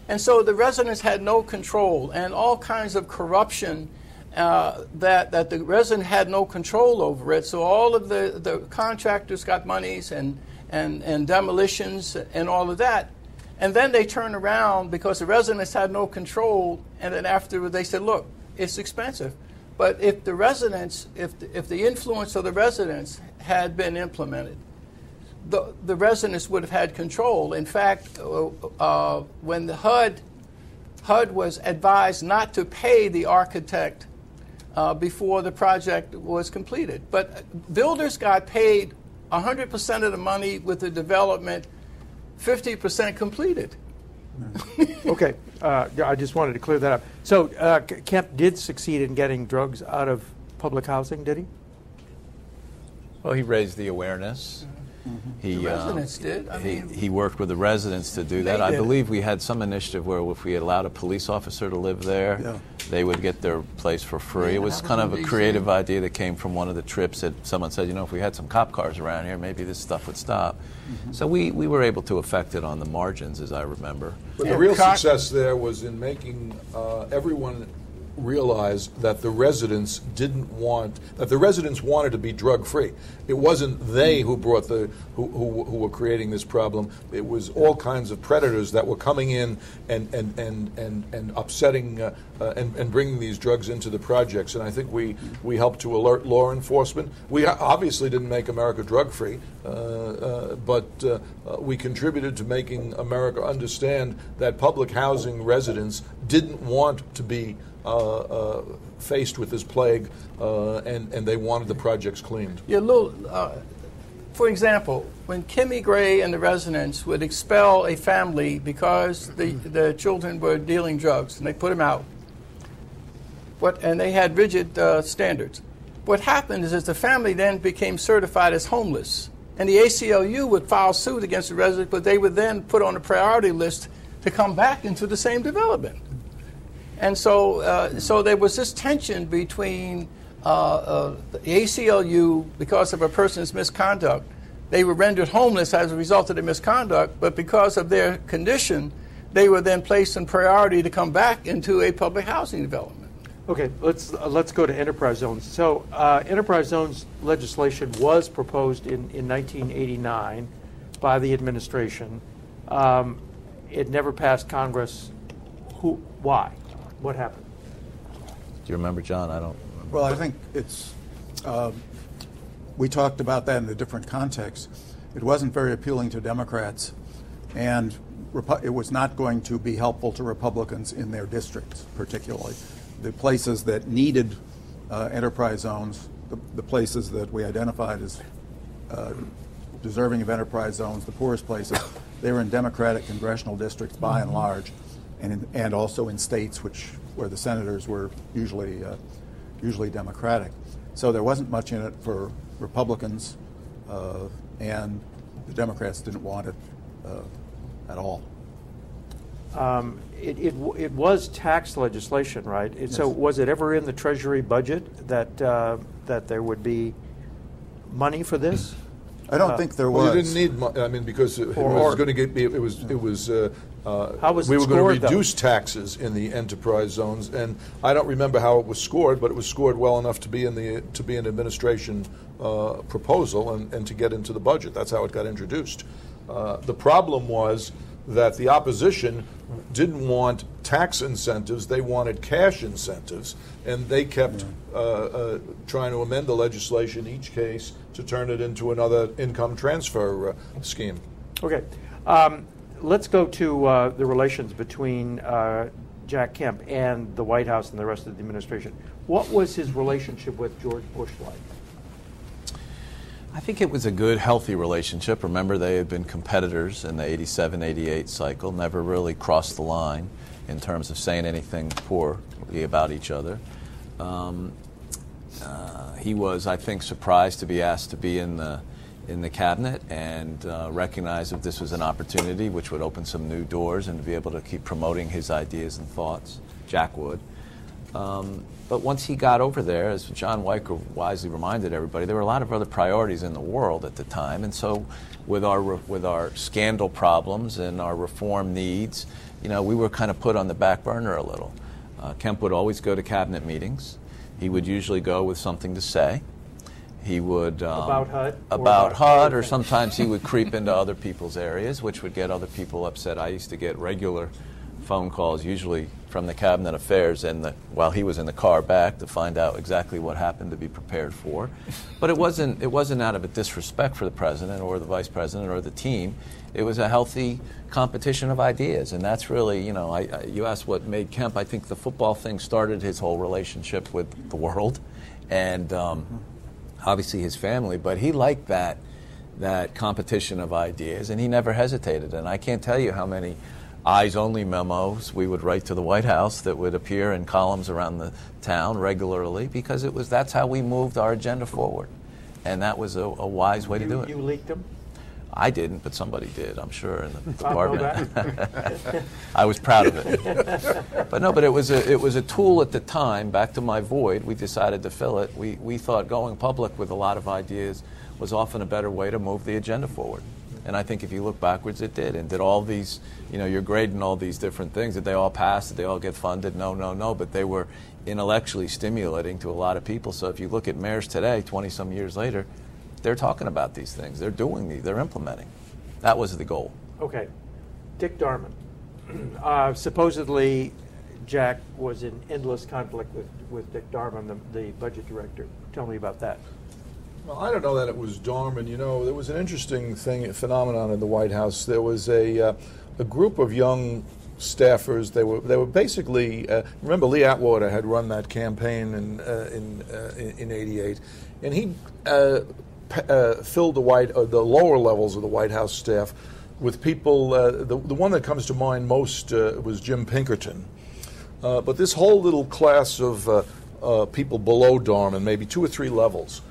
And so the residents had no control, and all kinds of corruption that the resident had no control over it. So all of the contractors got monies and demolitions and all of that. And then they turned around because the residents had no control, and then afterward they said, look, it's expensive. But if the residents, if the influence of the residents had been implemented, the residents would have had control. In fact, when the HUD was advised not to pay the architect before the project was completed. But builders got paid 100% of the money with the development, 50% completed. Okay, I just wanted to clear that up. So Kemp did succeed in getting drugs out of public housing, did he? Well, he raised the awareness. He, The residents did. He worked with the residents to do that. I believe we had some initiative where if we allowed a police officer to live there, they would get their place for free. It was kind of a creative idea that came from one of the trips that someone said, if we had some cop cars around here, maybe this stuff would stop. So we were able to affect it on the margins, as I remember. But the real success there was in making everyone realize that the residents wanted to be drug-free. It wasn't they who brought who were creating this problem. It was all kinds of predators that were coming in and upsetting and bringing these drugs into the projects. And I think we helped to alert law enforcement. We obviously didn't make America drug-free, but we contributed to making America understand that public housing residents didn't want to be faced with this plague, and they wanted the projects cleaned. For example, when Kimmy Gray and the residents would expel a family because the children were dealing drugs, and they put them out, and they had rigid standards. What happened is the family then became certified as homeless, and the ACLU would file suit against the residents, but they would then put on a priority list to come back into the same development. And so there was this tension between the ACLU, because of a person's misconduct. They were rendered homeless as a result of their misconduct, but because of their condition, they were then placed in priority to come back into a public housing development. Okay, let's go to enterprise zones. So enterprise zones legislation was proposed in 1989 by the administration. It never passed Congress. Why? What happened? Do you remember, John? I don't remember. Well, I think it's, we talked about that in a different context. It wasn't very appealing to Democrats, and it was not going to be helpful to Republicans in their districts, particularly. The places that needed enterprise zones, the places that we identified as deserving of enterprise zones, the poorest places, they were in Democratic congressional districts by and large. And also in states where the senators were usually Democratic. So there wasn't much in it for Republicans, and the Democrats didn't want it at all. It was tax legislation, right? Yes. So was it ever in the Treasury budget that there would be money for this? I don't think there was. Well, you didn't need money. I mean, because it was going to get. It was. How was we it were going to scored, reduce taxes in the enterprise zones, and I don't remember how it was scored, but it was scored well enough to be an administration proposal and to get into the budget. That's how it got introduced. The problem was that the opposition didn't want tax incentives; they wanted cash incentives, and they kept trying to amend the legislation each case to turn it into another income transfer scheme. Okay. Let's go to the relations between Jack Kemp and the White House and the rest of the administration. What was his relationship with George Bush like? I think it was a good, healthy relationship. Remember, they had been competitors in the 87, 88 cycle, never really crossed the line in terms of saying anything poorly about each other. He was, I think, surprised to be asked to be in the cabinet and recognized that this was an opportunity which would open some new doors and to be able to keep promoting his ideas and thoughts. Jack would. But once he got over there, as John Weicker wisely reminded everybody, there were a lot of other priorities in the world at the time. And so with our scandal problems and our reform needs, we were kind of put on the back burner a little. Kemp would always go to cabinet meetings. He would usually go with something to say. He would about HUD, about HUD, or sometimes he would creep into other people's areas, which would get other people upset. I used to get regular phone calls, usually from the Cabinet Affairs, while he was in the car back, to find out exactly what happened, to be prepared for. But it wasn't out of a disrespect for the president or the vice president or the team. It was a healthy competition of ideas, and that's really, you asked what made Kemp. I think the football thing started his whole relationship with the world, and obviously his family, but he liked that competition of ideas, and he never hesitated. And I can't tell you how many eyes-only memos we would write to the White House that would appear in columns around the town regularly, because that's how we moved our agenda forward, and that was a wise way to do it. You leaked them? I didn't, but somebody did, I'm sure, in the department. I was proud of it. But no, but it was a tool at the time. Back to my void, we decided to fill it. We thought going public with a lot of ideas was often a better way to move the agenda forward. And I think if you look backwards, it did. And did all these, you're grading all these different things. Did they all pass? Did they all get funded? No. But they were intellectually stimulating to a lot of people. So if you look at mayors today, 20-some years later, they're talking about these things. They're doing these. They're implementing. That was the goal. Okay. Dick Darman. Supposedly, Jack was in endless conflict with Dick Darman, the budget director. Tell me about that. Well, I don't know that it was Darman. There was an interesting phenomenon in the White House. There was a group of young staffers. They were basically remember Lee Atwater had run that campaign in '88, and he filled the lower levels of the White House staff with people. The one that comes to mind most was Jim Pinkerton, but this whole little class of people below Darman, maybe 2 or 3 levels.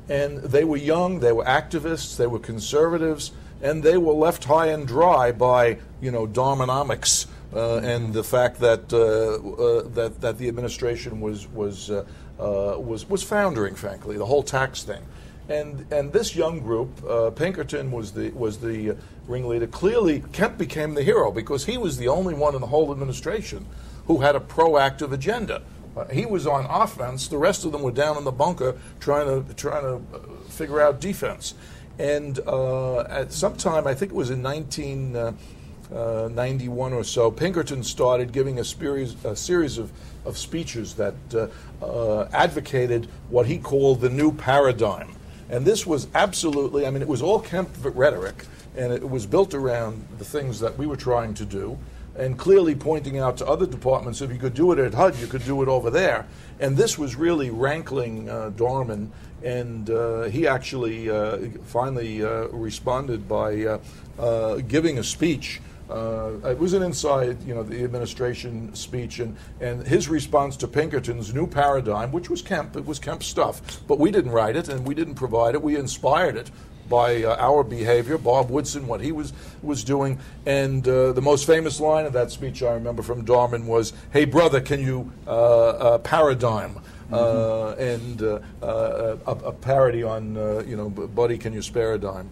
And they were young, they were activists, they were conservatives, and they were left high and dry by, Darmanomics and the fact that that the administration was foundering, frankly, the whole tax thing. And this young group, Pinkerton was the ringleader. Clearly, Kemp became the hero because he was the only one in the whole administration who had a proactive agenda. He was on offense. The rest of them were down in the bunker trying to figure out defense. And at some time, I think it was in 1991 or so, Pinkerton started giving a series of speeches that advocated what he called the new paradigm. And this was absolutely, it was all Kemp rhetoric, and it was built around the things that we were trying to do, and clearly pointing out to other departments, if you could do it at HUD, you could do it over there. And this was really rankling Darman, and he actually finally responded by giving a speech. It was an inside, the administration speech, and his response to Pinkerton's new paradigm, which was Kemp, it was Kemp stuff, but we didn't write it and we didn't provide it, we inspired it by our behavior, Bob Woodson, what he was doing. And the most famous line of that speech I remember from Darman was, "Hey brother, can you paradigm?" And a parody on, buddy, can you spare a dime?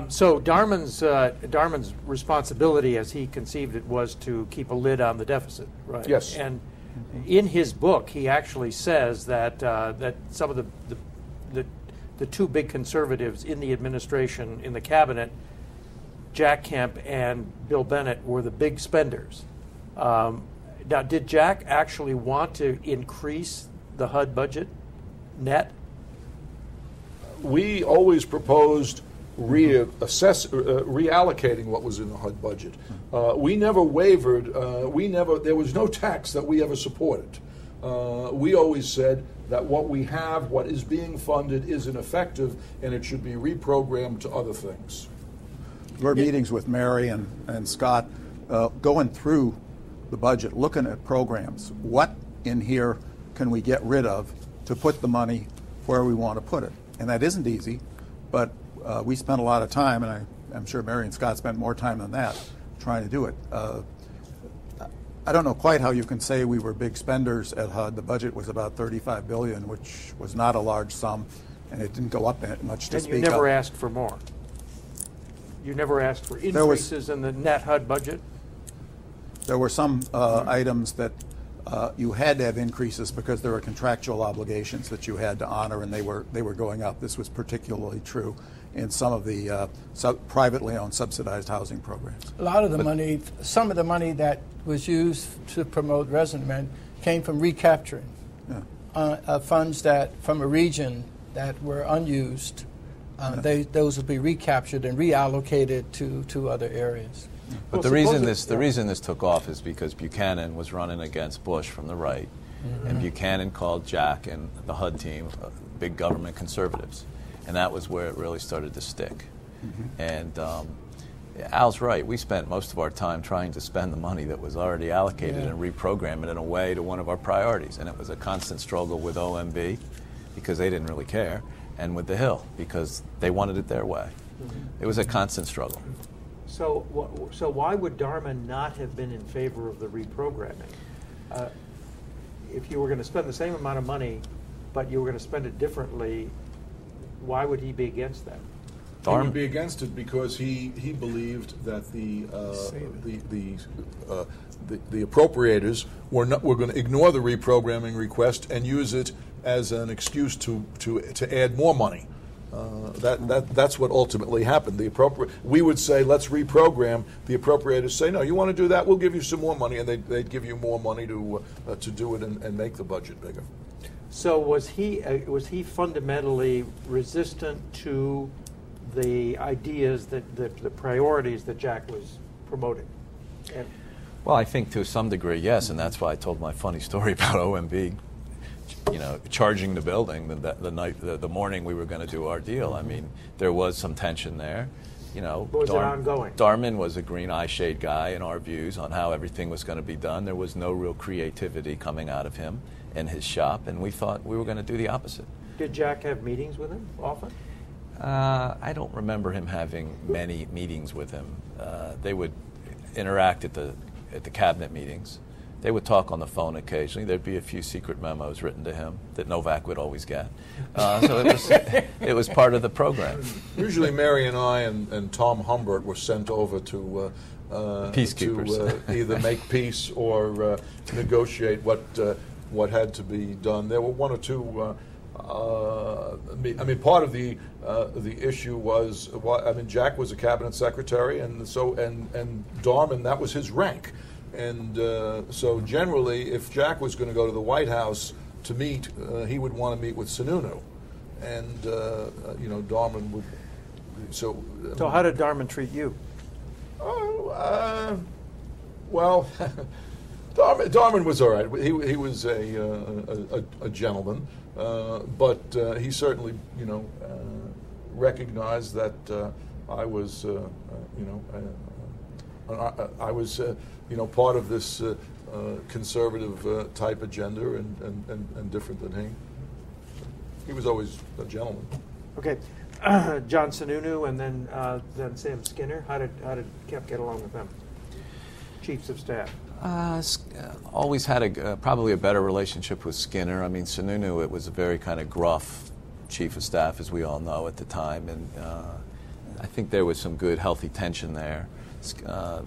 So Darman's responsibility, as he conceived it, was to keep a lid on the deficit, right? Yes. And in his book, he actually says that that some of the 2 big conservatives in the administration, in the cabinet, Jack Kemp and Bill Bennett, were the big spenders. Now, did Jack actually want to increase the HUD budget net? We always proposed reallocating what was in the HUD budget. We never wavered. There was no tax that we ever supported. We always said that what we have, what is being funded, is ineffective, and it should be reprogrammed to other things. Your meetings with Mary and Scott, going through the budget, looking at programs, what in here can we get rid of to put the money where we want to put it? And that isn't easy, but we spent a lot of time, and I'm sure Mary and Scott spent more time than that trying to do it. I don't know quite how you can say we were big spenders at HUD. The budget was about $35 billion, which was not a large sum, and it didn't go up much to speak of. And you never asked for more. You never asked for increases in the net HUD budget? There were some items that you had to have increases because there were contractual obligations that you had to honor, and they were going up. This was particularly true in some of the privately owned subsidized housing programs. A lot of the money, some of the money that was used to promote resident came from recapturing funds that from a region that were unused. Those would be recaptured and reallocated to other areas. But the reason this took off is because Buchanan was running against Bush from the right, and Buchanan called Jack and the HUD team big government conservatives, and that was where it really started to stick. And Al's right. We spent most of our time trying to spend the money that was already allocated and reprogram it in a way to one of our priorities, and it was a constant struggle with OMB because they didn't really care, and with the Hill because they wanted it their way. It was a constant struggle. So why would Dharma not have been in favor of the reprogramming? If you were going to spend the same amount of money, but you were going to spend it differently, why would he be against that? He would be against it because he believed that the appropriators were going to ignore the reprogramming request and use it as an excuse to add more money. That's what ultimately happened. We would say, let's reprogram. The appropriators say, no, you want to do that? We'll give you some more money, and they'd give you more money to do it and make the budget bigger. So was he fundamentally resistant to the ideas the priorities that Jack was promoting? Well, I think to some degree, yes, and that's why I told my funny story about OMB. Charging the building the morning we were going to do our deal. I mean, there was some tension there. Was it ongoing? Darman was a green eye shade guy in our views on how everything was going to be done. There was no real creativity coming out of him in his shop, and we thought we were going to do the opposite. Did Jack have meetings with him often? I don't remember him having many meetings with him. They would interact at the cabinet meetings. They would talk on the phone occasionally. There'd be a few secret memos written to him that Novak would always get. So it was part of the program. Usually Mary and I and Tom Humbert were sent over to peacekeepers. To either make peace or negotiate what had to be done. There were one or two. Part of the issue was, Jack was a cabinet secretary, and Darman, that was his rank. And so generally, if Jack was going to go to the White House to meet, he would want to meet with Sununu. And, Darman would... So how did Darman treat you? Well, Darman was all right. He was a gentleman, but he certainly, recognized that I was, I was... part of this conservative type agenda and different than he. He was always a gentleman. Okay, John Sununu and then Sam Skinner. How did Kemp get along with them? Chiefs of staff. Always had probably a better relationship with Skinner. I mean, Sununu, it was a very kind of gruff chief of staff, as we all know at the time, and I think there was some good, healthy tension there.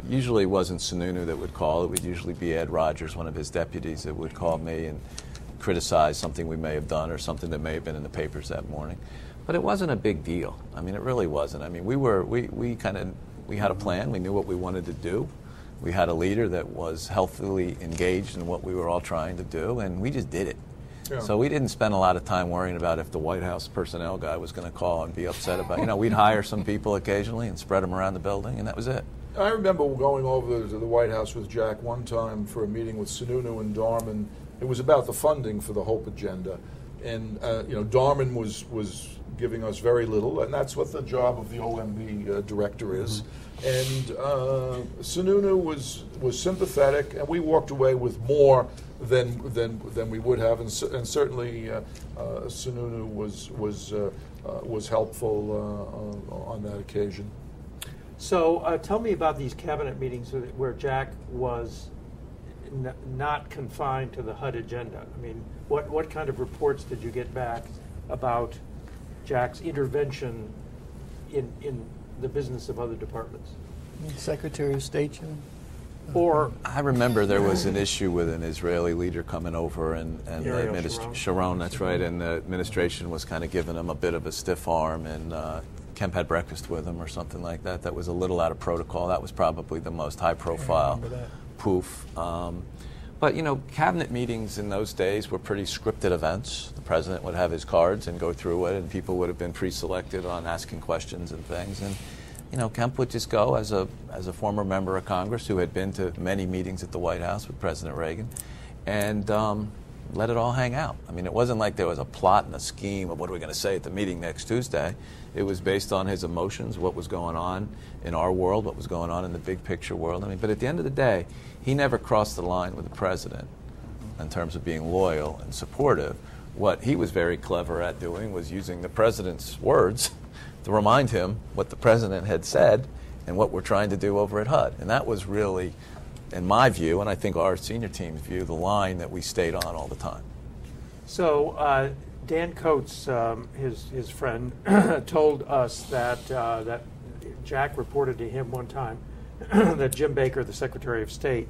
Usually it wasn't Sununu that would call. It would usually be Ed Rogers, one of his deputies, that would call me and criticize something we may have done or something that may have been in the papers that morning. But it wasn't a big deal. I mean, it really wasn't. I mean, we had a plan. We knew what we wanted to do. We had a leader that was healthily engaged in what we were all trying to do, and we just did it. Yeah. So we didn't spend a lot of time worrying about if the White House personnel guy was going to call and be upset about, we'd hire some people occasionally and spread them around the building, and that was it. I remember going over to the White House with Jack one time for a meeting with Sununu and Darman. It was about the funding for the HOPE agenda. And, Darman was giving us very little, and that's what the job of the OMB director is. And Sununu was sympathetic, and we walked away with more than we would have, and certainly Sununu was helpful on that occasion. So tell me about these cabinet meetings where Jack was not confined to the HUD agenda. I mean, what kind of reports did you get back about Jack's intervention in the business of other departments? Secretary of State, Or I remember there was an issue with an Israeli leader coming over, and the Sharon, that's right, and the administration was kind of giving him a bit of a stiff arm, and Kemp had breakfast with him or something like that. That was a little out of protocol. That was probably the most high-profile poof. But, cabinet meetings in those days were pretty scripted events. The president would have his cards and go through it, and people would have been pre-selected on asking questions and things. And, Kemp would just go as a former member of Congress who had been to many meetings at the White House with President Reagan, and let it all hang out. I mean, it wasn't like there was a plot and a scheme of what are we going to say at the meeting next Tuesday. It was based on his emotions, what was going on in our world, what was going on in the big picture world. I mean, but at the end of the day, he never crossed the line with the president in terms of being loyal and supportive. What he was very clever at doing was using the president's words to remind him what the president had said and what we're trying to do over at HUD. And that was really, in my view, and I think our senior team's view, the line that we stayed on all the time. So Dan Coates, his friend, told us that that Jack reported to him one time that Jim Baker, the Secretary of State,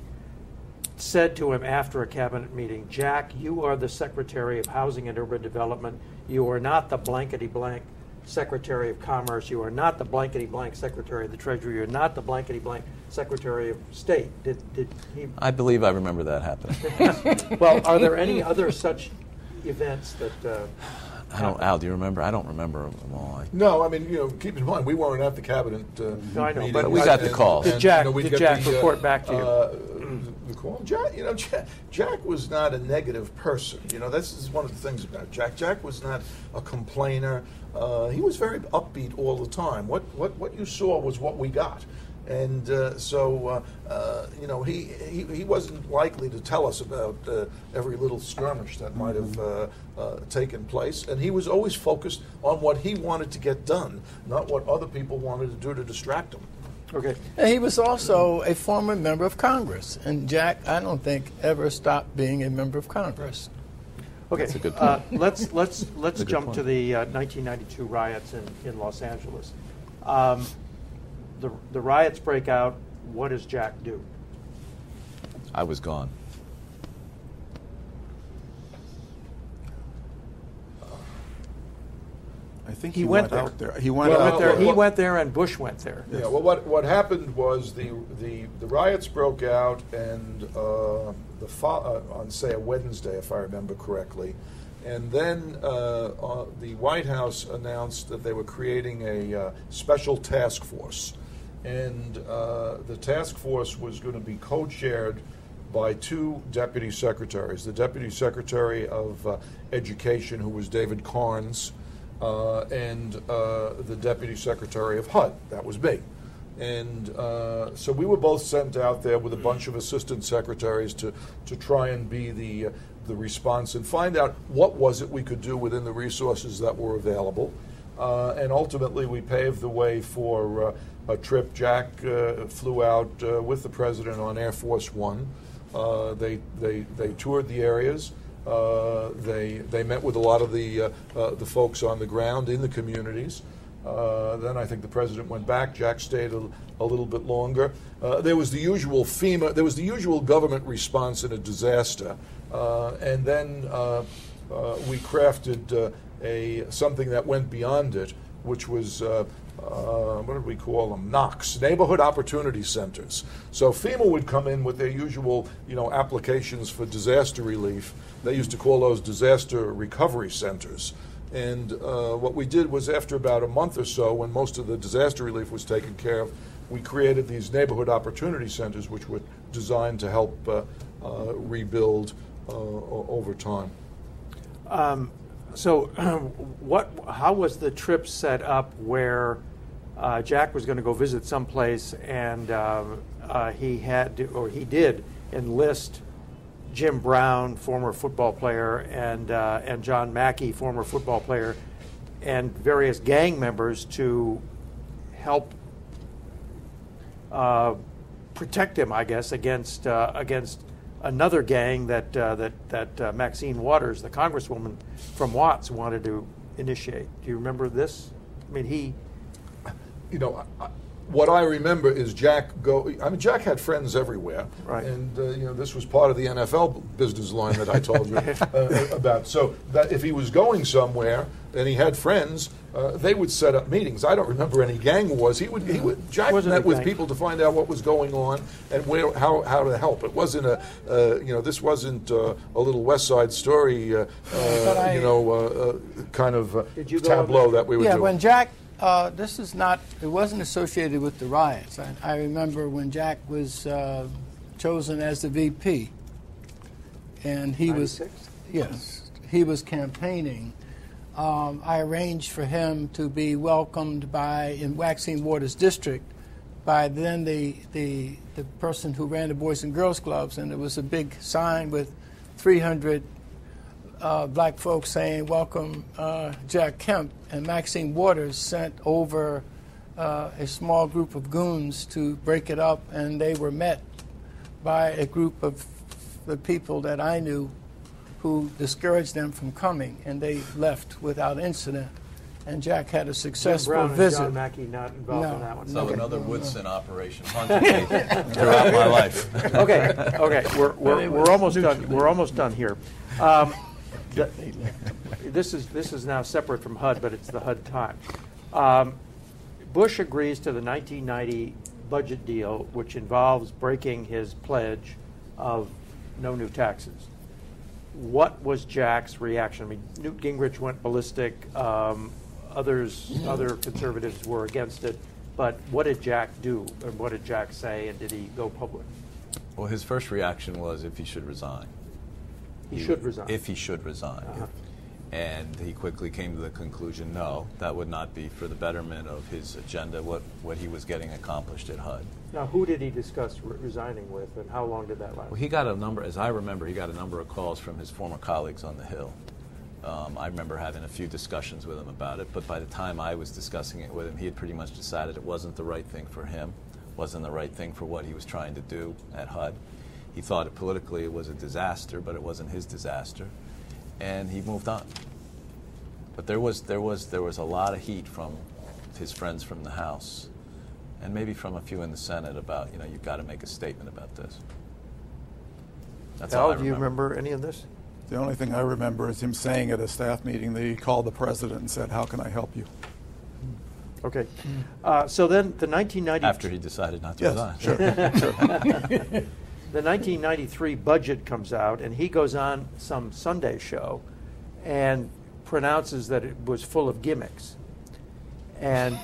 said to him after a cabinet meeting, "Jack, you are the Secretary of Housing and Urban Development. You are not the blankety-blank Secretary of Commerce. You are not the blankety-blank Secretary of the Treasury. You're not the blankety-blank Secretary of State." Did he? I believe I remember that happening. Well, are there any other such events that... I don't, Al, do you remember? I don't remember them all. No, I mean, keep in mind, we weren't at the cabinet No, I know, meeting. but we got the calls. Did Jack report back to you? The call? Jack was not a negative person. This is one of the things about Jack. Jack was not a complainer. He was very upbeat all the time. What you saw was what we got. And he wasn't likely to tell us about every little skirmish that might have taken place. And he was always focused on what he wanted to get done, not what other people wanted to do to distract him. Okay. And he was also a former member of Congress. And Jack, I don't think, ever stopped being a member of Congress. Okay, that's a good point. Let's jump to the 1992 riots in Los Angeles. The riots break out. What does Jack do? I was gone. I think He went there. out there. He went there, and Bush went there. Yeah. Well, what happened was the riots broke out, and on say a Wednesday, if I remember correctly, and then the White House announced that they were creating a special task force, and the task force was going to be co-chaired by two deputy secretaries: the Deputy Secretary of Education, who was David Carnes, and the Deputy Secretary of HUD. That was me. And so we were both sent out there with a bunch of assistant secretaries to try and be the response and find out what was it we could do within the resources that were available. And ultimately we paved the way for a trip. Jack flew out with the President on Air Force One. They toured the areas. They met with a lot of the folks on the ground in the communities. Then I think the President went back. Jack stayed a little bit longer. There was the usual FEMA. There was the usual government response in a disaster, and then we crafted something that went beyond it, which was what did we call them? NOCs, Neighborhood Opportunity Centers. So FEMA would come in with their usual, applications for disaster relief. They used to call those disaster recovery centers. And what we did was, after about a month or so, when most of the disaster relief was taken care of, we created these neighborhood opportunity centers, which were designed to help rebuild over time. So, how was the trip set up where Jack was going to go visit someplace, and he did enlist Jim Brown, former football player, and John Mackey, former football player, and various gang members to help protect him, I guess, against another gang that Maxine Waters, the congresswoman from Watts, wanted to initiate. Do you remember this? I mean, what I remember is Jack Jack had friends everywhere, right? And this was part of the NFL business line that I told you about. So that if he was going somewhere and he had friends, they would set up meetings. I don't remember any gang wars. Jack met with people to find out what was going on and how to help. It wasn't this wasn't a little West Side Story, kind of tableau that we would do. Yeah, when Jack. It wasn't associated with the riots. I remember when Jack was chosen as the VP, and he 96? he was campaigning. I arranged for him to be welcomed in Maxine Waters' district by then the person who ran the Boys and Girls Clubs, and there was a big sign with 300 black folks saying, welcome Jack Kemp, and Maxine Waters sent over a small group of goons to break it up, and they were met by a group of the people that I knew who discouraged them from coming, and they left without incident. And Jack had a successful Jim Brown visit. And John Mackey not involved in that one. So another Woodson operation haunted me throughout my life. Okay. We're almost done. We're almost done here. This is now separate from HUD, but it's the HUD time. Bush agrees to the 1990 budget deal, which involves breaking his pledge of no new taxes. What was Jack's reaction? I mean, Newt Gingrich went ballistic. Other conservatives were against it. But what did Jack do, and what did Jack say, and did he go public? Well, his first reaction was if he should resign. He should resign. If he should resign. And he quickly came to the conclusion, no, that would not be for the betterment of his agenda, what he was getting accomplished at HUD. Now, who did he discuss resigning with, and how long did that last? Well, he got a number, as I remember, he got a number of calls from his former colleagues on the Hill. I remember having a few discussions with him about it, but by the time I was discussing it with him, he had pretty much decided it wasn't the right thing for him, wasn't the right thing for what he was trying to do at HUD. He thought it politically it was a disaster, but it wasn't his disaster, and he moved on. But there was a lot of heat from his friends from the House, and maybe from a few in the Senate about, you've got to make a statement about this. That's all I remember. Do you remember any of this? The only thing I remember is him saying at a staff meeting that he called the president and said, "How can I help you?" Okay. So then the 1990... After he decided not to resign. Sure. The 1993 budget comes out, and he goes on some Sunday show and pronounces that it was full of gimmicks. And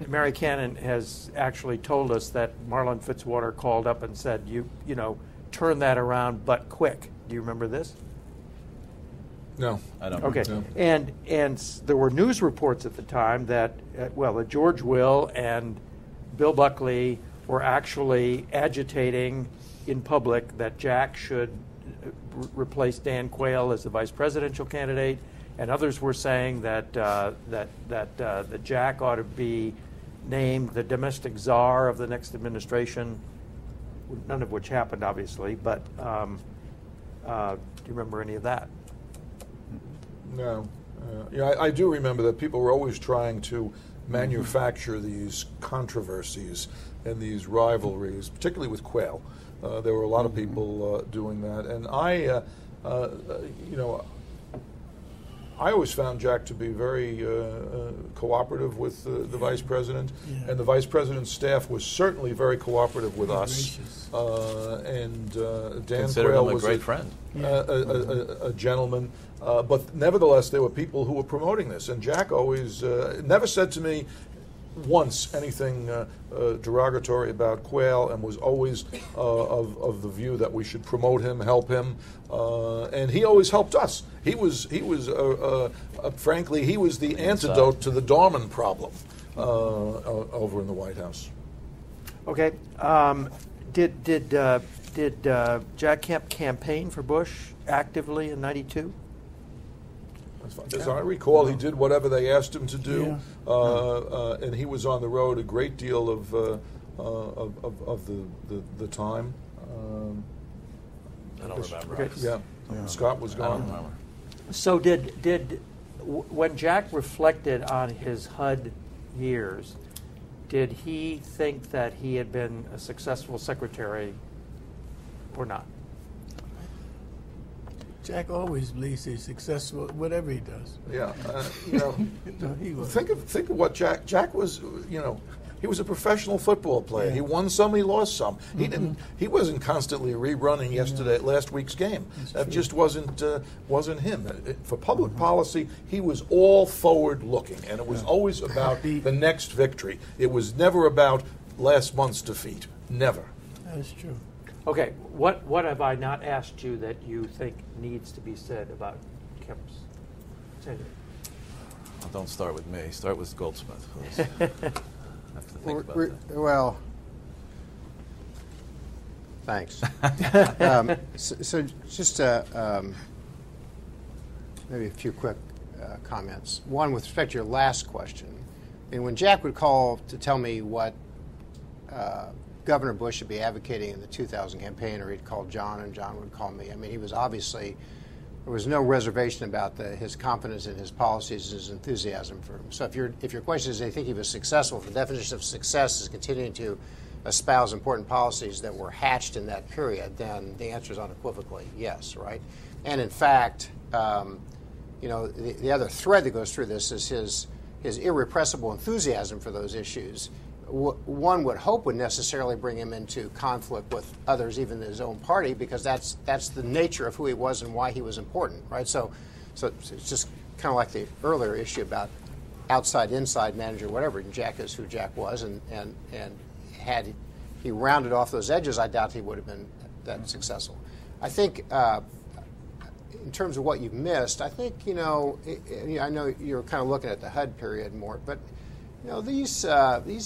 Mary Cannon has actually told us that Marlon Fitzwater called up and said, you turn that around, but quick. Do you remember this? No. I don't Okay. know. And there were news reports at the time that, that George Will and Bill Buckley were actually agitating in public that Jack should replace Dan Quayle as the vice presidential candidate, and others were saying that that Jack ought to be named the domestic czar of the next administration. None of which happened, obviously. But do you remember any of that? No. I do remember that people were always trying to manufacture these controversies and these rivalries, particularly with Quayle. There were a lot of people doing that, and I always found Jack to be very cooperative with the vice president, and the vice president's staff was certainly very cooperative with us. And Dan Quayle was a great friend, a gentleman. But nevertheless, there were people who were promoting this, and Jack always never said to me once anything derogatory about Quayle, and was always of the view that we should promote him, help him, and he always helped us. He was frankly, he was the antidote to the Dorman problem over in the White House. Okay. Did Jack Kemp campaign for Bush actively in '92? As I recall, he did whatever they asked him to do, and he was on the road a great deal of the time. I don't remember. Okay. Yeah. Scott was I gone. don't remember. So when Jack reflected on his HUD years, did he think that he had been a successful secretary or not? Jack always believes he's successful, whatever he does. Yeah, He was. think of what Jack was. He was a professional football player. He won some, he lost some. He wasn't constantly rerunning last week's game. That just wasn't him. For public policy, he was all forward looking, and it was always about the next victory. It was never about last month's defeat. Never. That's true. Okay, what have I not asked you that you think needs to be said about Kemp's tenure? Well, don't start with me. Start with Goldsmith. I have to think about that. Well, thanks. So just maybe a few quick comments. One, with respect to your last question, I mean, when Jack would call to tell me what Governor Bush would be advocating in the 2000 campaign, or he'd call John and John would call me, I mean, he was obviously, there was no reservation about his confidence in his policies, his enthusiasm for him. So if your question is, do you think he was successful, if the definition of success is continuing to espouse important policies that were hatched in that period, then the answer is unequivocally yes, right? And in fact, you know, the other thread that goes through this is his irrepressible enthusiasm for those issues. One would hope would necessarily bring him into conflict with others, even in his own party, because that's the nature of who he was and why he was important, right? So it's just kind of like the earlier issue about outside, inside manager, whatever. And Jack is who Jack was, and had he rounded off those edges, I doubt he would have been that successful. I think in terms of what you've missed, I think, you know, I know you're kind of looking at the HUD period more, but you know, these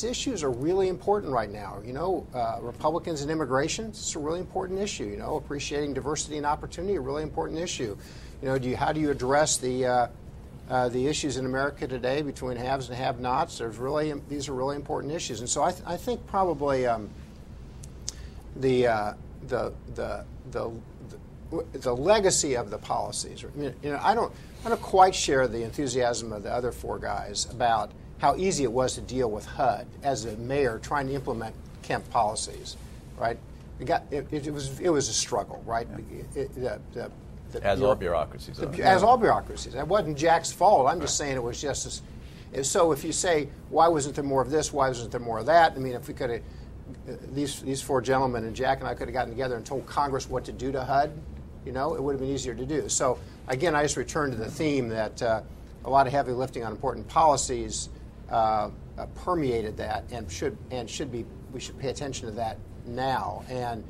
issues are really important right now. You know, Republicans and immigration, it's a really important issue. You know, appreciating diversity and opportunity, a really important issue. You know, how do you address the issues in America today between haves and have-nots? These are really important issues, and so I think probably the legacy of the policies. You know, I don't quite share the enthusiasm of the other four guys about how easy it was to deal with HUD as a mayor trying to implement Kemp policies, right? It was a struggle, right? Yeah. As all bureaucracies are. As all bureaucracies. That wasn't Jack's fault. I'm just saying it was just as. So if you say, why wasn't there more of this? Why wasn't there more of that? I mean, if we could have, these four gentlemen and Jack and I could have gotten together and told Congress what to do to HUD, you know, it would have been easier to do. So again, I just return to the theme that a lot of heavy lifting on important policies permeated that, and we should pay attention to that now. And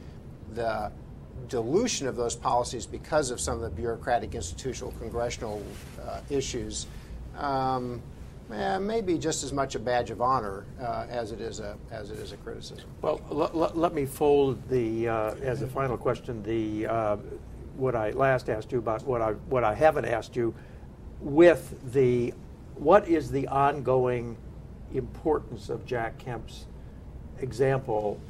the dilution of those policies because of some of the bureaucratic, institutional, congressional issues may be just as much a badge of honor as it is a criticism. Well, let me fold as a final question what I last asked you about what I haven't asked you with what is the ongoing importance of Jack Kemp's example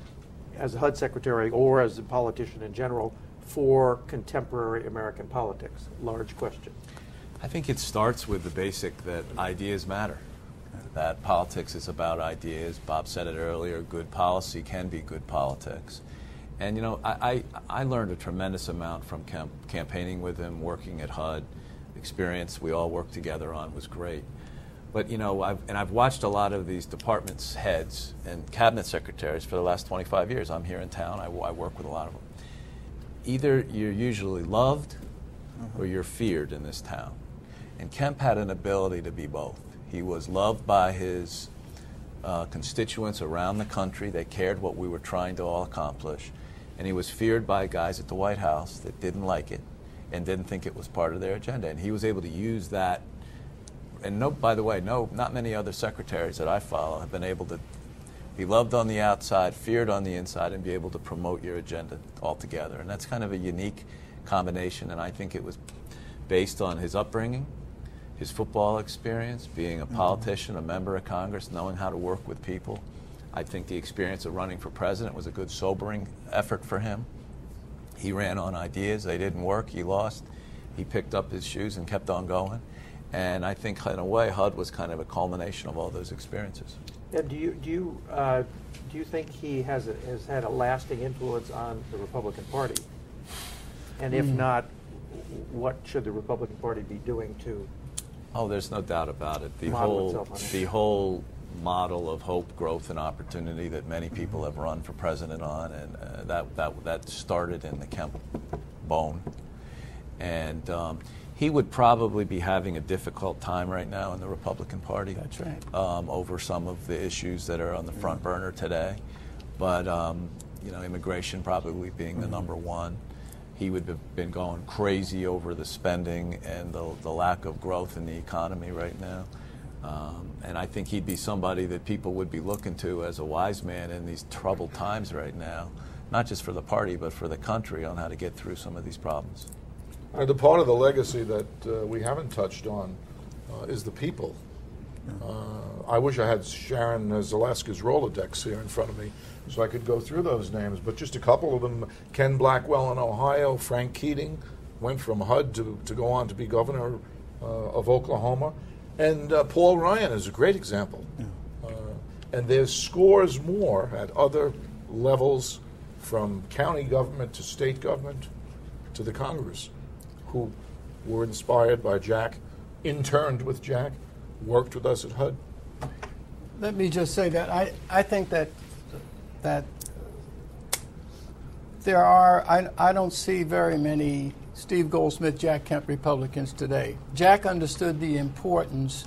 as a HUD secretary or as a politician in general for contemporary American politics? Large question. I think it starts with the basic that ideas matter, that politics is about ideas. Bob said it earlier, good policy can be good politics. And, you know, I learned a tremendous amount from Kemp. Campaigning with him, working at HUD, experience we all worked together on was great. But, you know, I've watched a lot of these departments' heads and cabinet secretaries for the last 25 years. I'm here in town. I work with a lot of them. Either you're usually loved or you're feared in this town. And Kemp had an ability to be both. He was loved by his constituents around the country. They cared what we were trying to all accomplish. And he was feared by guys at the White House that didn't like it and didn't think it was part of their agenda. And he was able to use that. And by the way, not many other secretaries that I follow have been able to be loved on the outside, feared on the inside, and be able to promote your agenda altogether. And that's kind of a unique combination, and I think it was based on his upbringing, his football experience, being a politician, a member of Congress, knowing how to work with people. I think the experience of running for president was a good sobering effort for him. He ran on ideas. They didn't work. He lost. He picked up his shoes and kept on going. And I think, in a way, HUD was kind of a culmination of all those experiences. And do you think he has had a lasting influence on the Republican Party? And if not, what should the Republican Party be doing to? Oh, there's no doubt about it. The whole model of hope, growth, and opportunity that many people have run for president on, and that started in the Kemp bone. And he would probably be having a difficult time right now in the Republican Party. That's right. Over some of the issues that are on the front burner today. But, you know, immigration probably being the number one. He would have been going crazy over the spending and the lack of growth in the economy right now. And I think he'd be somebody that people would be looking to as a wise man in these troubled times right now, not just for the party, but for the country on how to get through some of these problems. The part of the legacy that we haven't touched on is the people. I wish I had Sharon Zaleska's Rolodex here in front of me so I could go through those names, but just a couple of them. Ken Blackwell in Ohio, Frank Keating went from HUD to go on to be governor of Oklahoma, and Paul Ryan is a great example. And there's scores more at other levels, from county government to state government to the Congress, who were inspired by Jack, interned with Jack, worked with us at HUD. Let me just say that I think that there are, I don't see very many Steve Goldsmith, Jack Kemp Republicans today. Jack understood the importance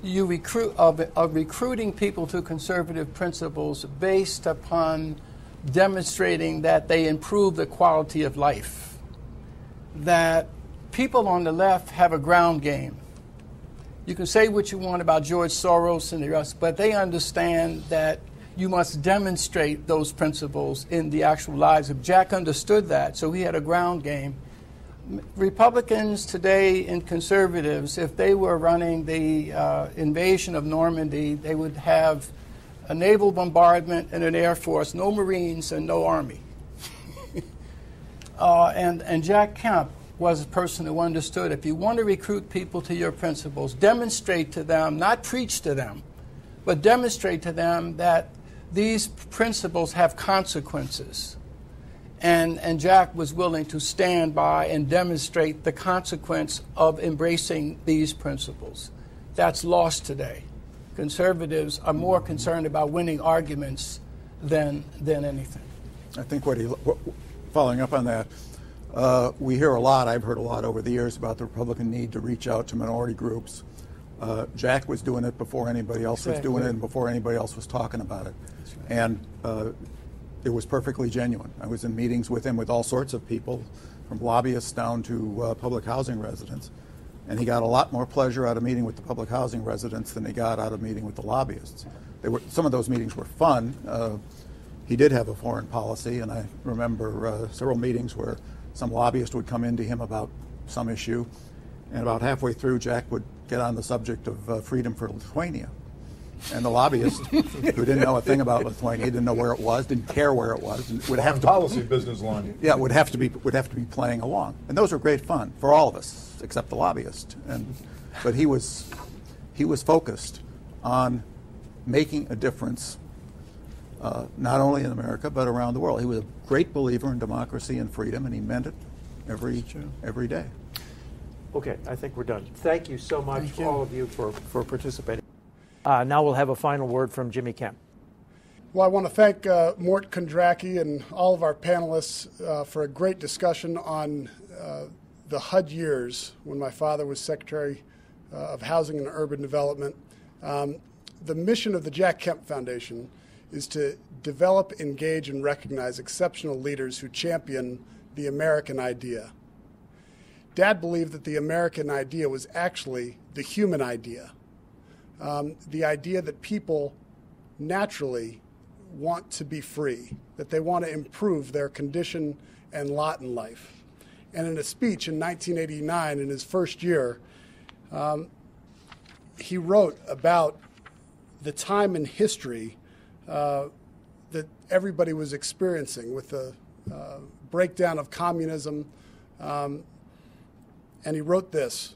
of recruiting people to conservative principles based upon demonstrating that they improve the quality of life. That people on the left have a ground game. You can say what you want about George Soros and the rest, but they understand that you must demonstrate those principles in the actual lives of. Jack understood that, so he had a ground game. Republicans today and conservatives, if they were running the invasion of Normandy, they would have a naval bombardment and an air force, no Marines and no Army. And Jack Kemp was a person who understood, if you want to recruit people to your principles, demonstrate to them, not preach to them, but demonstrate to them that these principles have consequences. And Jack was willing to stand by and demonstrate the consequence of embracing these principles. That's lost today. Conservatives are more concerned about winning arguments than anything. I think following up on that, we hear a lot, I've heard a lot over the years about the Republican need to reach out to minority groups. Jack was doing it before anybody else was doing it and before anybody else was talking about it. Right. And it was perfectly genuine. I was in meetings with him with all sorts of people, from lobbyists down to public housing residents. And he got a lot more pleasure out of meeting with the public housing residents than he got out of meeting with the lobbyists. Some of those meetings were fun. He did have a foreign policy, and I remember several meetings where some lobbyist would come into him about some issue, and about halfway through, Jack would get on the subject of freedom for Lithuania. And the lobbyist, who didn't know a thing about Lithuania, didn't know where it was, didn't care where it was, and would have to policy business line. Yeah, would have to be playing along, and those were great fun for all of us, except the lobbyist. But he was focused on making a difference, not only in America but around the world. He was a great believer in democracy and freedom, and he meant it every day. Okay, I think we're done. Thank you so much, all of you, for participating. Now we'll have a final word from Jimmy Kemp. Well, I want to thank Mort Kondracki and all of our panelists for a great discussion on the HUD years when my father was Secretary of Housing and Urban Development. The mission of the Jack Kemp Foundation is to develop, engage, and recognize exceptional leaders who champion the American idea. Dad believed that the American idea was actually the human idea. The idea that people naturally want to be free, that they want to improve their condition and lot in life. And in a speech in 1989, in his first year, he wrote about the time in history that everybody was experiencing with the breakdown of communism. And he wrote this,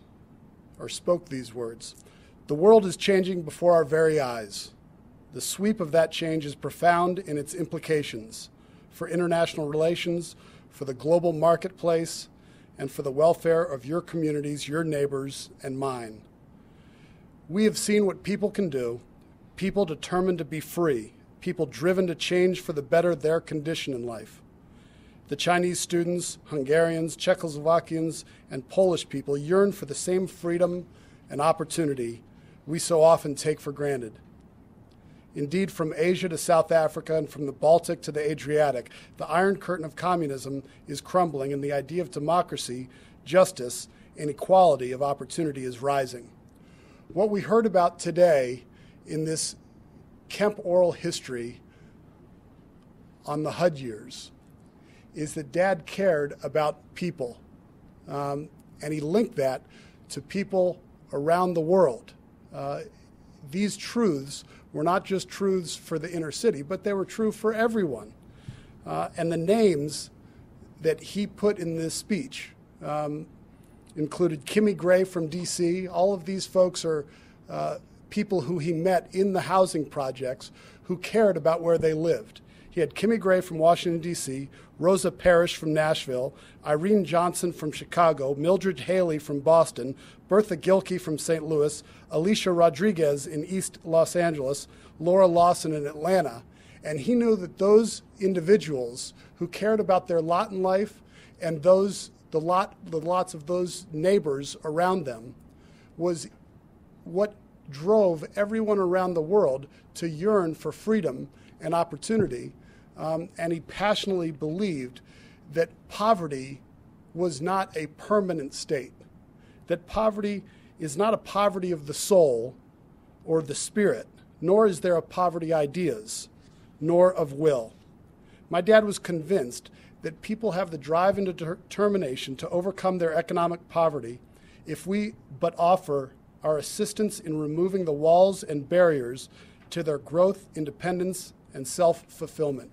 or spoke these words: "The world is changing before our very eyes. The sweep of that change is profound in its implications for international relations, for the global marketplace, and for the welfare of your communities, your neighbors, and mine. We have seen what people can do, people determined to be free, people driven to change for the better their condition in life. The Chinese students, Hungarians, Czechoslovakians, and Polish people yearn for the same freedom and opportunity we so often take for granted. Indeed, from Asia to South Africa and from the Baltic to the Adriatic, the Iron Curtain of communism is crumbling and the idea of democracy, justice, and equality of opportunity is rising." What we heard about today in this Kemp oral history on the HUD years is that Dad cared about people And he linked that to people around the world. These truths were not just truths for the inner city, but they were true for everyone. And the names that he put in this speech included Kimmy Gray from D.C. All of these folks are people who he met in the housing projects who cared about where they lived. He had Kimmy Gray from Washington, D.C., Rosa Parrish from Nashville, Irene Johnson from Chicago, Mildred Haley from Boston, Bertha Gilkey from St. Louis, Alicia Rodriguez in East Los Angeles, Laura Lawson in Atlanta. And he knew that those individuals who cared about their lot in life and the lots of those neighbors around them was what drove everyone around the world to yearn for freedom and opportunity. And he passionately believed that poverty was not a permanent state, that poverty is not a poverty of the soul or the spirit, nor is there a poverty ideas, nor of will. My dad was convinced that people have the drive and determination to overcome their economic poverty if we but offer our assistance in removing the walls and barriers to their growth, independence, and self-fulfillment.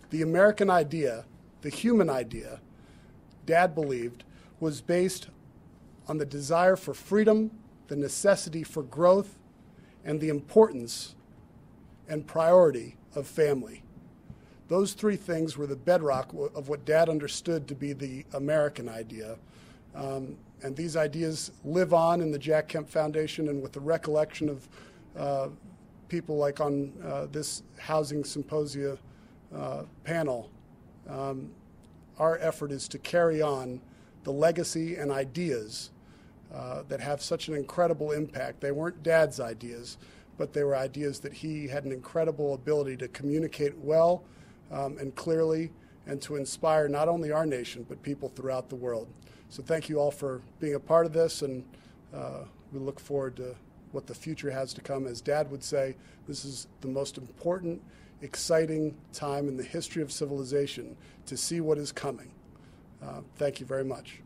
The American idea, the human idea, Dad believed, was based on the desire for freedom, the necessity for growth, and the importance and priority of family. Those three things were the bedrock of what Dad understood to be the American idea. And these ideas live on in the Jack Kemp Foundation, and with the recollection of people like on this housing symposia panel, our effort is to carry on the legacy and ideas that have such an incredible impact. They weren't Dad's ideas, but they were ideas that he had an incredible ability to communicate well and clearly, and to inspire not only our nation, but people throughout the world. So thank you all for being a part of this, and we look forward to what the future has to come. As Dad would say, this is the most important, exciting time in the history of civilization to see what is coming. Thank you very much.